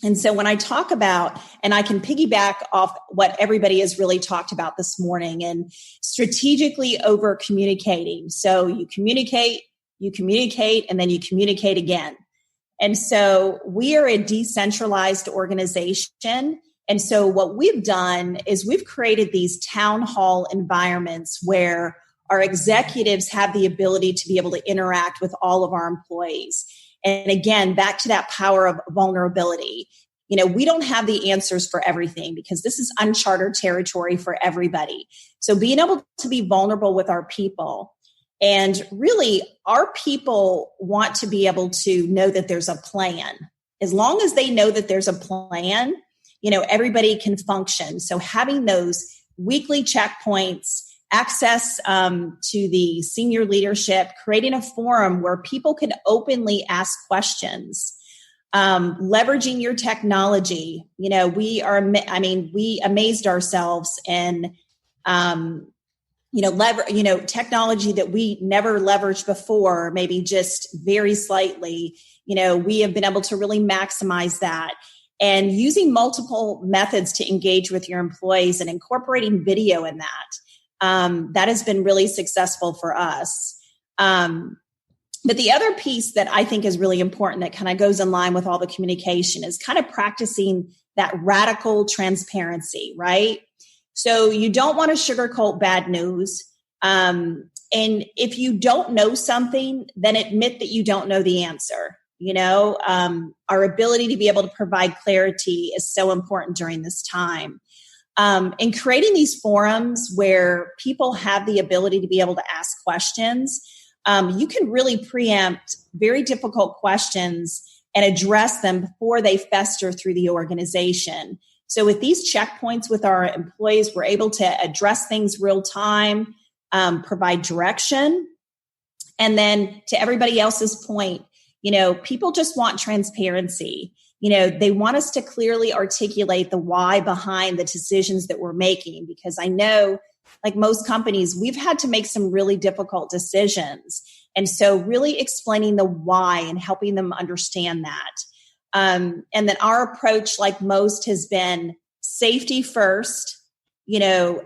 [SPEAKER 7] And so when I talk about, and I can piggyback off what everybody has really talked about this morning, and strategically over communicating. So you communicate, and then you communicate again. And so we are a decentralized organization. And so what we've done is we've created these town hall environments where our executives have the ability to be able to interact with all of our employees. And again, back to that power of vulnerability. We don't have the answers for everything because this is uncharted territory for everybody. So being able to be vulnerable with our people, and really our people want to be able to know that there's a plan. As long as they know that there's a plan, everybody can function. So having those weekly checkpoints, access to the senior leadership, creating a forum where people can openly ask questions, leveraging your technology. We amazed ourselves in, technology that we never leveraged before, maybe just very slightly. We have been able to really maximize that. And using multiple methods to engage with your employees and incorporating video in that. That has been really successful for us. But the other piece that I think is really important that kind of goes in line with all the communication is kind of practicing that radical transparency, right? So you don't want to sugarcoat bad news. And if you don't know something, then admit that you don't know the answer. Our ability to be able to provide clarity is so important during this time. And creating these forums where people have the ability to be able to ask questions, you can really preempt very difficult questions and address them before they fester through the organization. So with these checkpoints with our employees, we're able to address things real time, provide direction. And then to everybody else's point, people just want transparency. They want us to clearly articulate the why behind the decisions that we're making, because I know, like most companies, we've had to make some really difficult decisions. And so really explaining the why and helping them understand that. And then our approach, like most, has been safety first,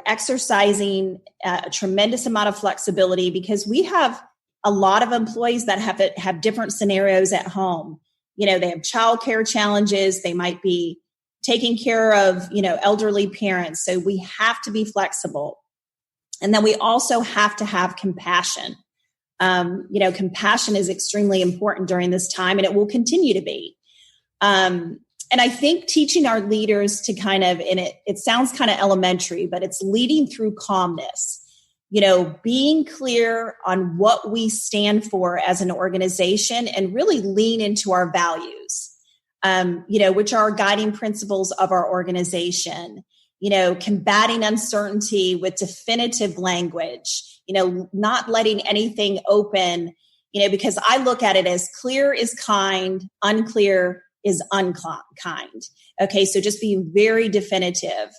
[SPEAKER 7] exercising a tremendous amount of flexibility, because we have a lot of employees that have different scenarios at home. They have childcare challenges. They might be taking care of, elderly parents. So we have to be flexible. And then we also have to have compassion. Compassion is extremely important during this time, and it will continue to be. And I think teaching our leaders to kind of, and it sounds kind of elementary, but it's leading through calmness. Being clear on what we stand for as an organization and really lean into our values, which are our guiding principles of our organization. Combating uncertainty with definitive language, not letting anything open, because I look at it as clear is kind, unclear is unkind. Okay. So just being very definitive.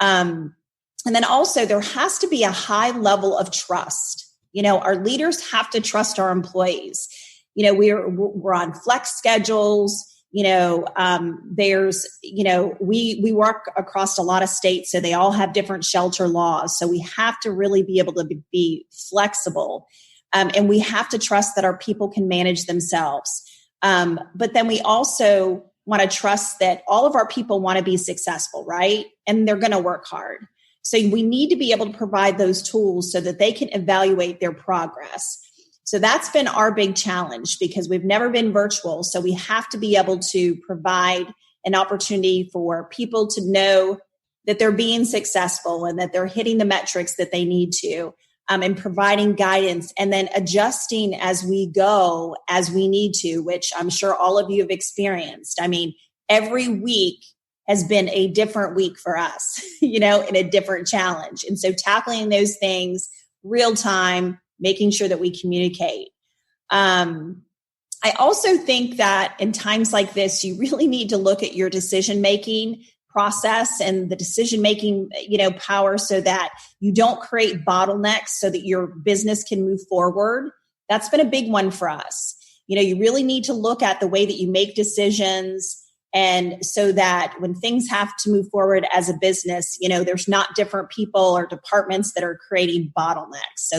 [SPEAKER 7] And then also there has to be a high level of trust. Our leaders have to trust our employees. We're on flex schedules. There's, we work across a lot of states, so they all have different shelter laws. So we have to really be able to be flexible. And we have to trust that our people can manage themselves. But then we also want to trust that all of our people want to be successful, right? And they're going to work hard. So we need to be able to provide those tools so that they can evaluate their progress. So that's been our big challenge, because we've never been virtual. So we have to be able to provide an opportunity for people to know that they're being successful and that they're hitting the metrics that they need to, and providing guidance and then adjusting as we go, as we need to, which I'm sure all of you have experienced. I mean, every week has been a different week for us, and a different challenge. And so tackling those things real time, making sure that we communicate. I also think that in times like this, you really need to look at your decision-making process and the decision-making, power, so that you don't create bottlenecks so that your business can move forward. That's been a big one for us. You really need to look at the way that you make decisions, and so that when things have to move forward as a business, there's not different people or departments that are creating bottlenecks. So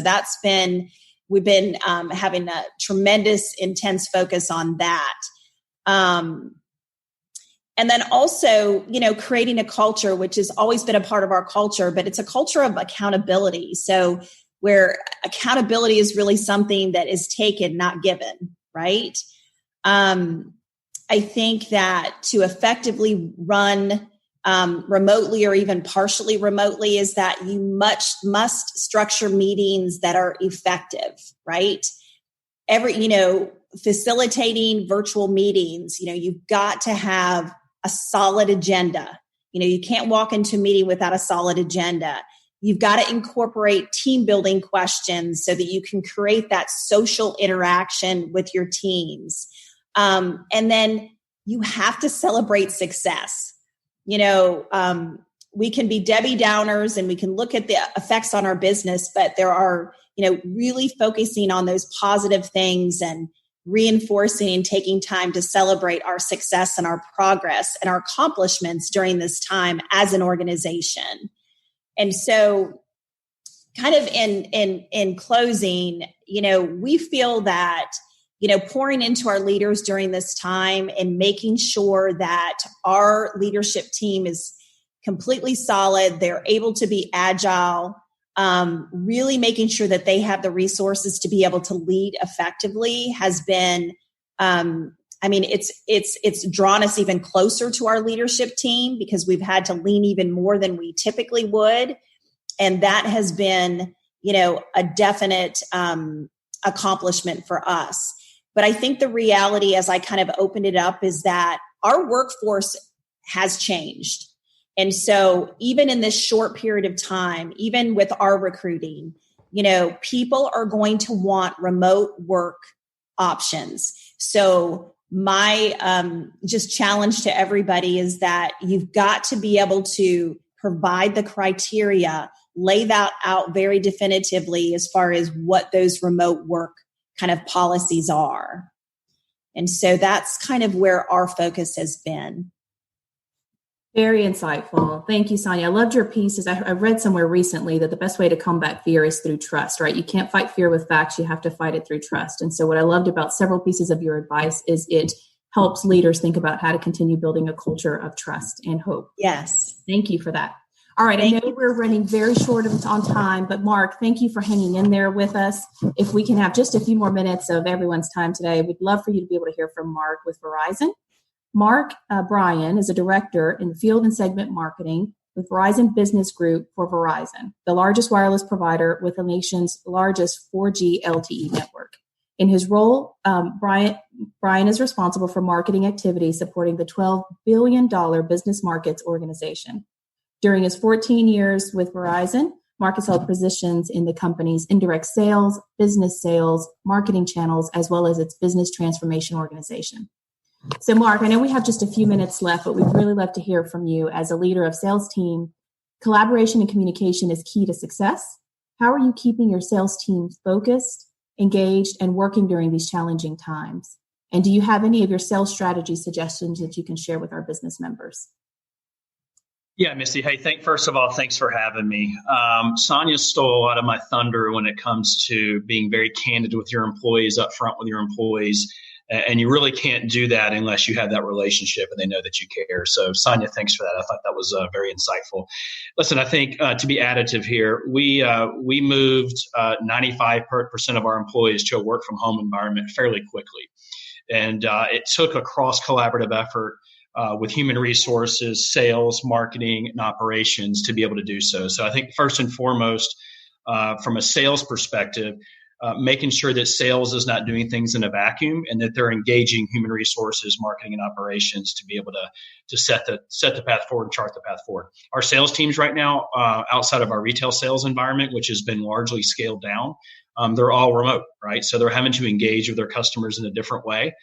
[SPEAKER 7] we've been having a tremendous, intense focus on that. And then also, creating a culture, which has always been a part of our culture, but it's a culture of accountability. So where accountability is really something that is taken, not given, right? I think that to effectively run remotely or even partially remotely is that you must structure meetings that are effective, right? Facilitating virtual meetings, you've got to have a solid agenda. You can't walk into a meeting without a solid agenda. You've got to incorporate team building questions so that you can create that social interaction with your teams. And then you have to celebrate success. We can be Debbie Downers and we can look at the effects on our business, but there are, really focusing on those positive things and reinforcing and taking time to celebrate our success and our progress and our accomplishments during this time as an organization. And so kind of in closing, we feel that, pouring into our leaders during this time and making sure that our leadership team is completely solid, they're able to be agile, really making sure that they have the resources to be able to lead effectively has been I mean, it's drawn us even closer to our leadership team because we've had to lean even more than we typically would. And that has been, a definite accomplishment for us. But I think the reality, as I kind of opened it up, is that our workforce has changed. And so even in this short period of time, even with our recruiting, people are going to want remote work options. So my just challenge to everybody is that you've got to be able to provide the criteria, lay that out very definitively as far as what those remote work kind of policies are. And so that's kind of where our focus has been.
[SPEAKER 3] Very insightful. Thank you, Sonia. I loved your pieces. I read somewhere recently that the best way to combat fear is through trust, right? You can't fight fear with facts. You have to fight it through trust. And so what I loved about several pieces of your advice is it helps leaders think about how to continue building a culture of trust and hope.
[SPEAKER 7] Yes.
[SPEAKER 3] Thank you for that. All right. I know we're running very short on time, but Mark, thank you for hanging in there with us. If we can have just a few more minutes of everyone's time today, we'd love for you to be able to hear from Mark with Verizon. Mark Bryan is a director in field and segment marketing with Verizon Business Group for Verizon, the largest wireless provider with the nation's largest 4G LTE network. In his role, Bryan is responsible for marketing activities supporting the $12 billion business markets organization. During his 14 years with Verizon, Mark has held positions in the company's indirect sales, business sales, marketing channels, as well as its business transformation organization. So, Mark, I know we have just a few minutes left, but we'd really love to hear from you as a leader of sales team. Collaboration and communication is key to success. How are you keeping your sales team focused, engaged, and working during these challenging times? And do you have any of your sales strategy suggestions that you can share with our business members?
[SPEAKER 8] Yeah, Misty. Hey, first of all, thanks for having me. Sonia stole a lot of my thunder when it comes to being very candid with your employees, upfront with your employees. And you really can't do that unless you have that relationship and they know that you care. So, Sonia, thanks for that. I thought that was very insightful. Listen, I think to be additive here, we moved 95% of our employees to a work from home environment fairly quickly. And it took a cross-collaborative effort with human resources, sales, marketing, and operations to be able to do so. So I think first and foremost, from a sales perspective, making sure that sales is not doing things in a vacuum and that they're engaging human resources, marketing, and operations to be able to set the path forward and chart the path forward. Our sales teams right now, outside of our retail sales environment, which has been largely scaled down, they're all remote, right? So they're having to engage with their customers in a different way.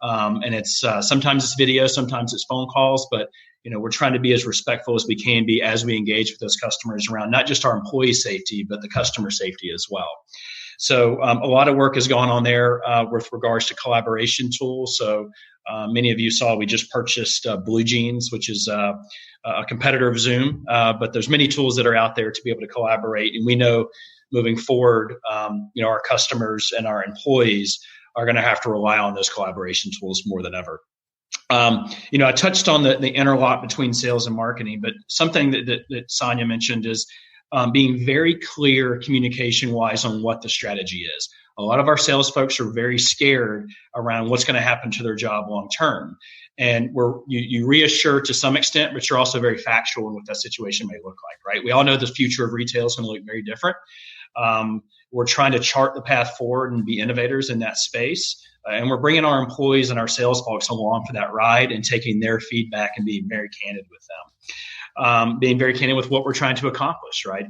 [SPEAKER 8] And it's sometimes it's video, sometimes it's phone calls, but we're trying to be as respectful as we can be as we engage with those customers around not just our employee safety, but the customer safety as well. So a lot of work has gone on there with regards to collaboration tools. So many of you saw we just purchased Blue Jeans, which is a competitor of Zoom, but there's many tools that are out there to be able to collaborate. And we know moving forward, our customers and our employees are going to have to rely on those collaboration tools more than ever. I touched on the interlock between sales and marketing, but something that Sonia mentioned is being very clear communication-wise on what the strategy is. A lot of our sales folks are very scared around what's going to happen to their job long-term. And you reassure to some extent, but you're also very factual in what that situation may look like, right? We all know the future of retail is going to look very different. We're trying to chart the path forward and be innovators in that space. And we're bringing our employees and our sales folks along for that ride and taking their feedback and being very candid with them, being very candid with what we're trying to accomplish, right?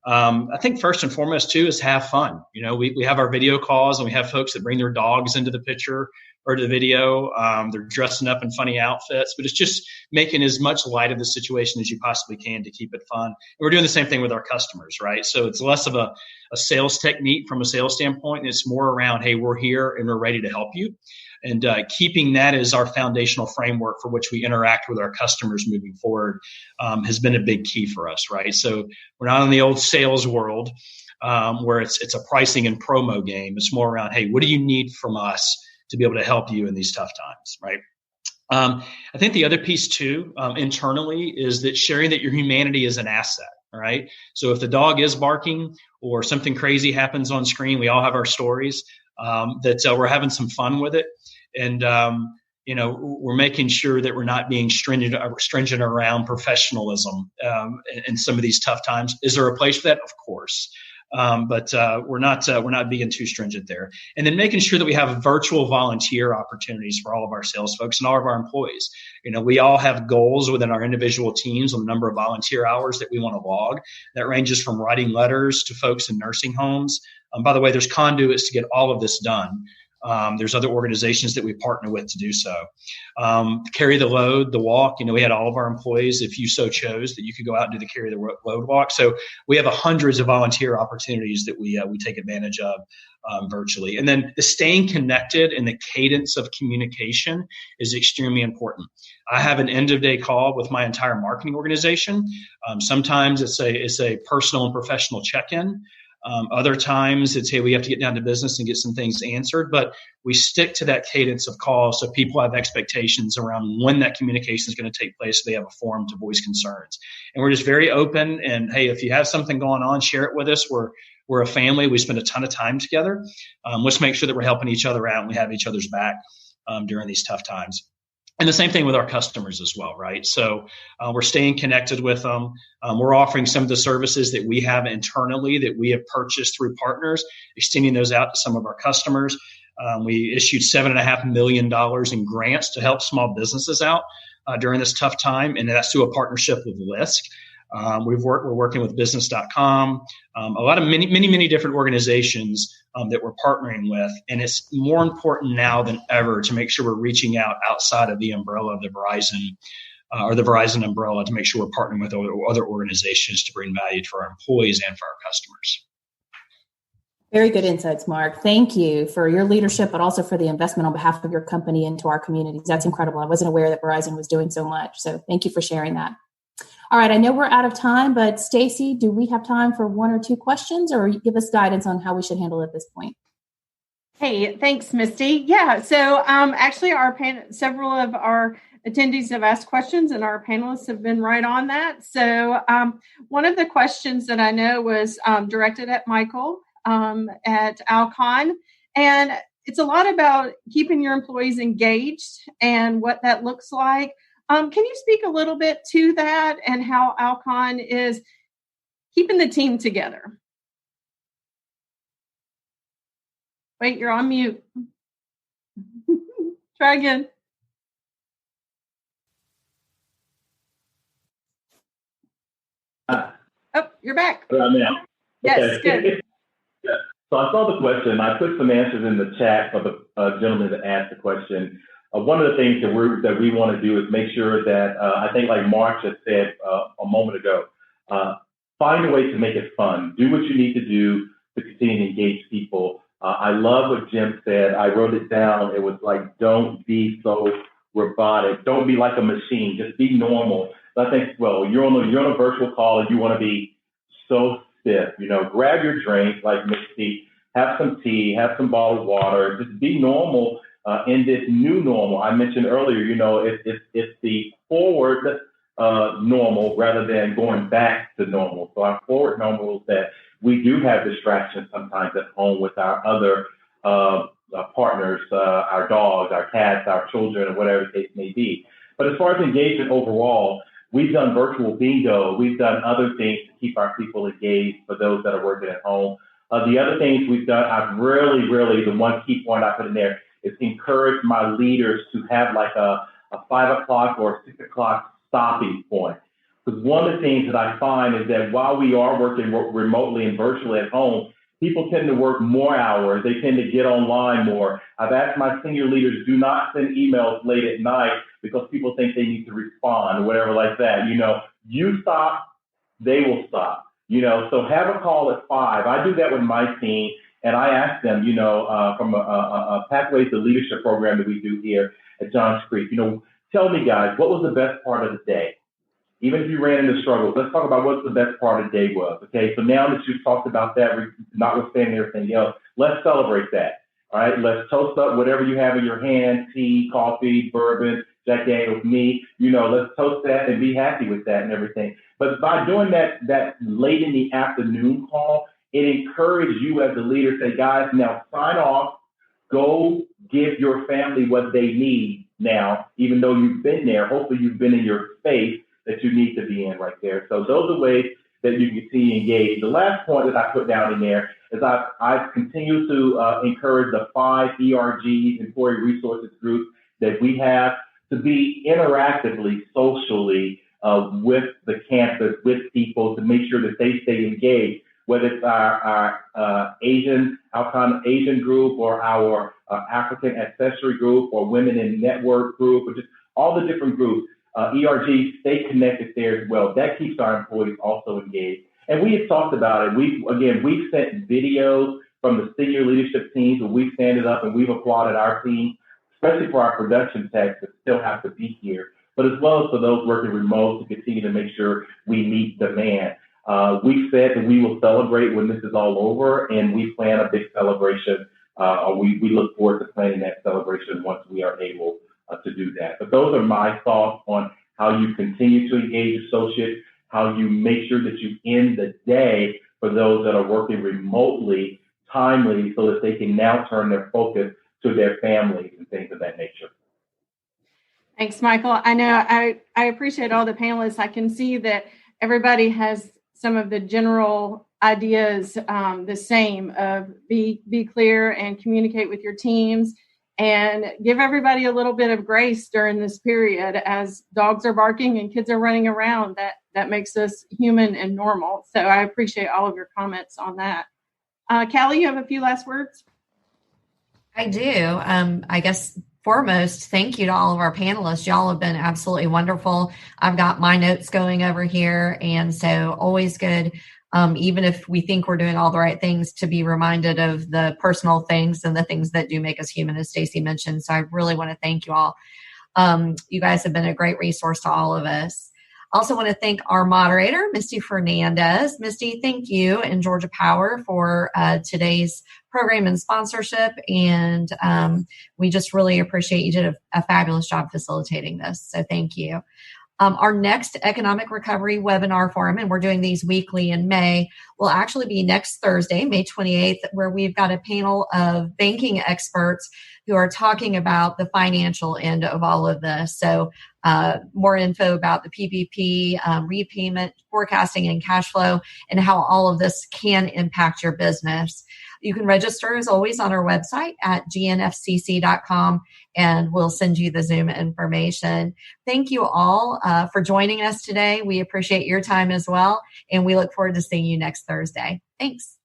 [SPEAKER 8] I think first and foremost, too, is have fun. We have our video calls and we have folks that bring their dogs into the picture or to the video. They're dressing up in funny outfits, but it's just making as much light of the situation as you possibly can to keep it fun. And we're doing the same thing with our customers, right? So it's less of a sales technique from a sales standpoint. And it's more around, hey, we're here and we're ready to help you. And keeping that as our foundational framework for which we interact with our customers moving forward has been a big key for us, right? So we're not in the old sales world where it's a pricing and promo game. It's more around, hey, what do you need from us to be able to help you in these tough times, right? I think the other piece too, internally, is that sharing that your humanity is an asset, right? So if the dog is barking or something crazy happens on screen, we all have our stories, that we're having some fun with it. And we're making sure that we're not being stringent around professionalism in some of these tough times. Is there a place for that? Of course. But we're not being too stringent there. And then making sure that we have virtual volunteer opportunities for all of our sales folks and all of our employees. We all have goals within our individual teams on the number of volunteer hours that we want to log. That ranges from writing letters to folks in nursing homes. By the way, there's conduits to get all of this done. There's other organizations that we partner with to do so. Carry the load, the walk. We had all of our employees, if you so chose, that you could go out and do the carry the load walk. So we have hundreds of volunteer opportunities that we take advantage of virtually. And then the staying connected and the cadence of communication is extremely important. I have an end of day call with my entire marketing organization. Sometimes it's a personal and professional check-in. Other times it's, hey, we have to get down to business and get some things answered, but we stick to that cadence of calls so people have expectations around when that communication is going to take place so they have a forum to voice concerns. And we're just very open, and hey, if you have something going on, share it with us. We're a family. We spend a ton of time together. Let's make sure that we're helping each other out and we have each other's back during these tough times. And the same thing with our customers as well, right? So we're staying connected with them. We're offering some of the services that we have internally that we have purchased through partners, extending those out to some of our customers. We issued $7.5 million in grants to help small businesses out during this tough time, and that's through a partnership with LISC. We're working with business.com, a lot of many different organizations that we're partnering with. And it's more important now than ever to make sure we're reaching out outside of the umbrella of the Verizon or the Verizon umbrella to make sure we're partnering with other organizations to bring value for our employees and for our customers.
[SPEAKER 3] Very good insights, Mark. Thank you for your leadership, but also for the investment on behalf of your company into our communities. That's incredible. I wasn't aware that Verizon was doing so much. So thank you for sharing that. All right, I know we're out of time, but Stacy, do we have time for one or two questions, or give us guidance on how we should handle it at this point?
[SPEAKER 9] Hey, thanks, Misty. Yeah, so actually several of our attendees have asked questions and our panelists have been right on that. So one of the questions that I know was directed at Michael at Alcon, and it's a lot about keeping your employees engaged and what that looks like. Can you speak a little bit to that and how Alcon is keeping the team together? Wait, you're on mute. Try again. Oh, you're back. Yes, good.
[SPEAKER 4] So I saw the question. I put some answers in the chat for the gentleman that asked the question. One of the things that we want to do is make sure that, I think like Mark just said a moment ago, find a way to make it fun. Do what you need to do to continue to engage people. I love what Jim said. I wrote it down. It was like, don't be so robotic. Don't be like a machine. Just be normal. So I think, well, you're on a virtual call and you want to be so stiff. Grab your drink like Misty, have some tea, have some bottled water. Just be normal. In this new normal, I mentioned earlier, it's the forward normal rather than going back to normal. So our forward normal is that we do have distractions sometimes at home with our other partners, our dogs, our cats, our children, or whatever the case may be. But as far as engagement overall, we've done virtual bingo. We've done other things to keep our people engaged for those that are working at home. The other things we've done, I've really, the one key point I put in there, is encourage my leaders to have like a 5 o'clock or 6 o'clock stopping point. Because one of the things that I find is that while we are working remotely and virtually at home, people tend to work more hours. They tend to get online more. I've asked my senior leaders, do not send emails late at night because people think they need to respond or whatever like that. You stop, they will stop. So have a call at 5. I do that with my team. And I asked them, from a Pathways to Leadership program that we do here at Johns Creek, tell me, guys, what was the best part of the day? Even if you ran into struggles, let's talk about what the best part of the day was. Okay, so now that you've talked about that, notwithstanding everything else, let's celebrate that. All right, let's toast up whatever you have in your hand, tea, coffee, bourbon, Jack Daniels, me, let's toast that and be happy with that and everything. But by doing that late in the afternoon call, it encourages you as the leader, say, guys, now sign off, go give your family what they need, now, even though you've been there. Hopefully you've been in your space that you need to be in right there. So those are ways that you can see engaged. The last point that I put down in there is I've continued to encourage the 5 ERGs, employee resources groups, that we have to be interactively, socially with the campus, with people, to make sure that they stay engaged, whether it's our Asian group, or our African accessory group, or women in network group, or just all the different groups. ERG, stay connected there as well. That keeps our employees also engaged. And we have talked about it. We've sent videos from the senior leadership teams where we've standed up and we've applauded our team, especially for our production techs that still have to be here, but as well as for those working remote to continue to make sure we meet demand. We've said that we will celebrate when this is all over, and we plan a big celebration. We look forward to planning that celebration once we are able to do that. But those are my thoughts on how you continue to engage associates, how you make sure that you end the day for those that are working remotely timely, so that they can now turn their focus to their families and things of that nature.
[SPEAKER 9] Thanks, Michael. I know I appreciate all the panelists. I can see that everybody has some of the general ideas the same of be clear and communicate with your teams, and give everybody a little bit of grace during this period as dogs are barking and kids are running around. That makes us human and normal. So I appreciate all of your comments on that. Callie, you have a few last words?
[SPEAKER 2] I do. I guess foremost, thank you to all of our panelists. Y'all have been absolutely wonderful. I've got my notes going over here, and so always good. Even if we think we're doing all the right things, to be reminded of the personal things and the things that do make us human, as Stacey mentioned. So I really want to thank you all. You guys have been a great resource to all of us. Also want to thank our moderator, Misty Fernandez. Misty, thank you and Georgia Power for today's program and sponsorship. And we just really appreciate you did a fabulous job facilitating this. So thank you. Our next economic recovery webinar forum, and we're doing these weekly in May, will actually be next Thursday, May 28th, where we've got a panel of banking experts who are talking about the financial end of all of this. So more info about the PPP, repayment, forecasting, and cash flow, and how all of this can impact your business. You can register, as always, on our website at GNFCC.com, and we'll send you the Zoom information. Thank you all for joining us today. We appreciate your time as well, and we look forward to seeing you next Thursday. Thanks.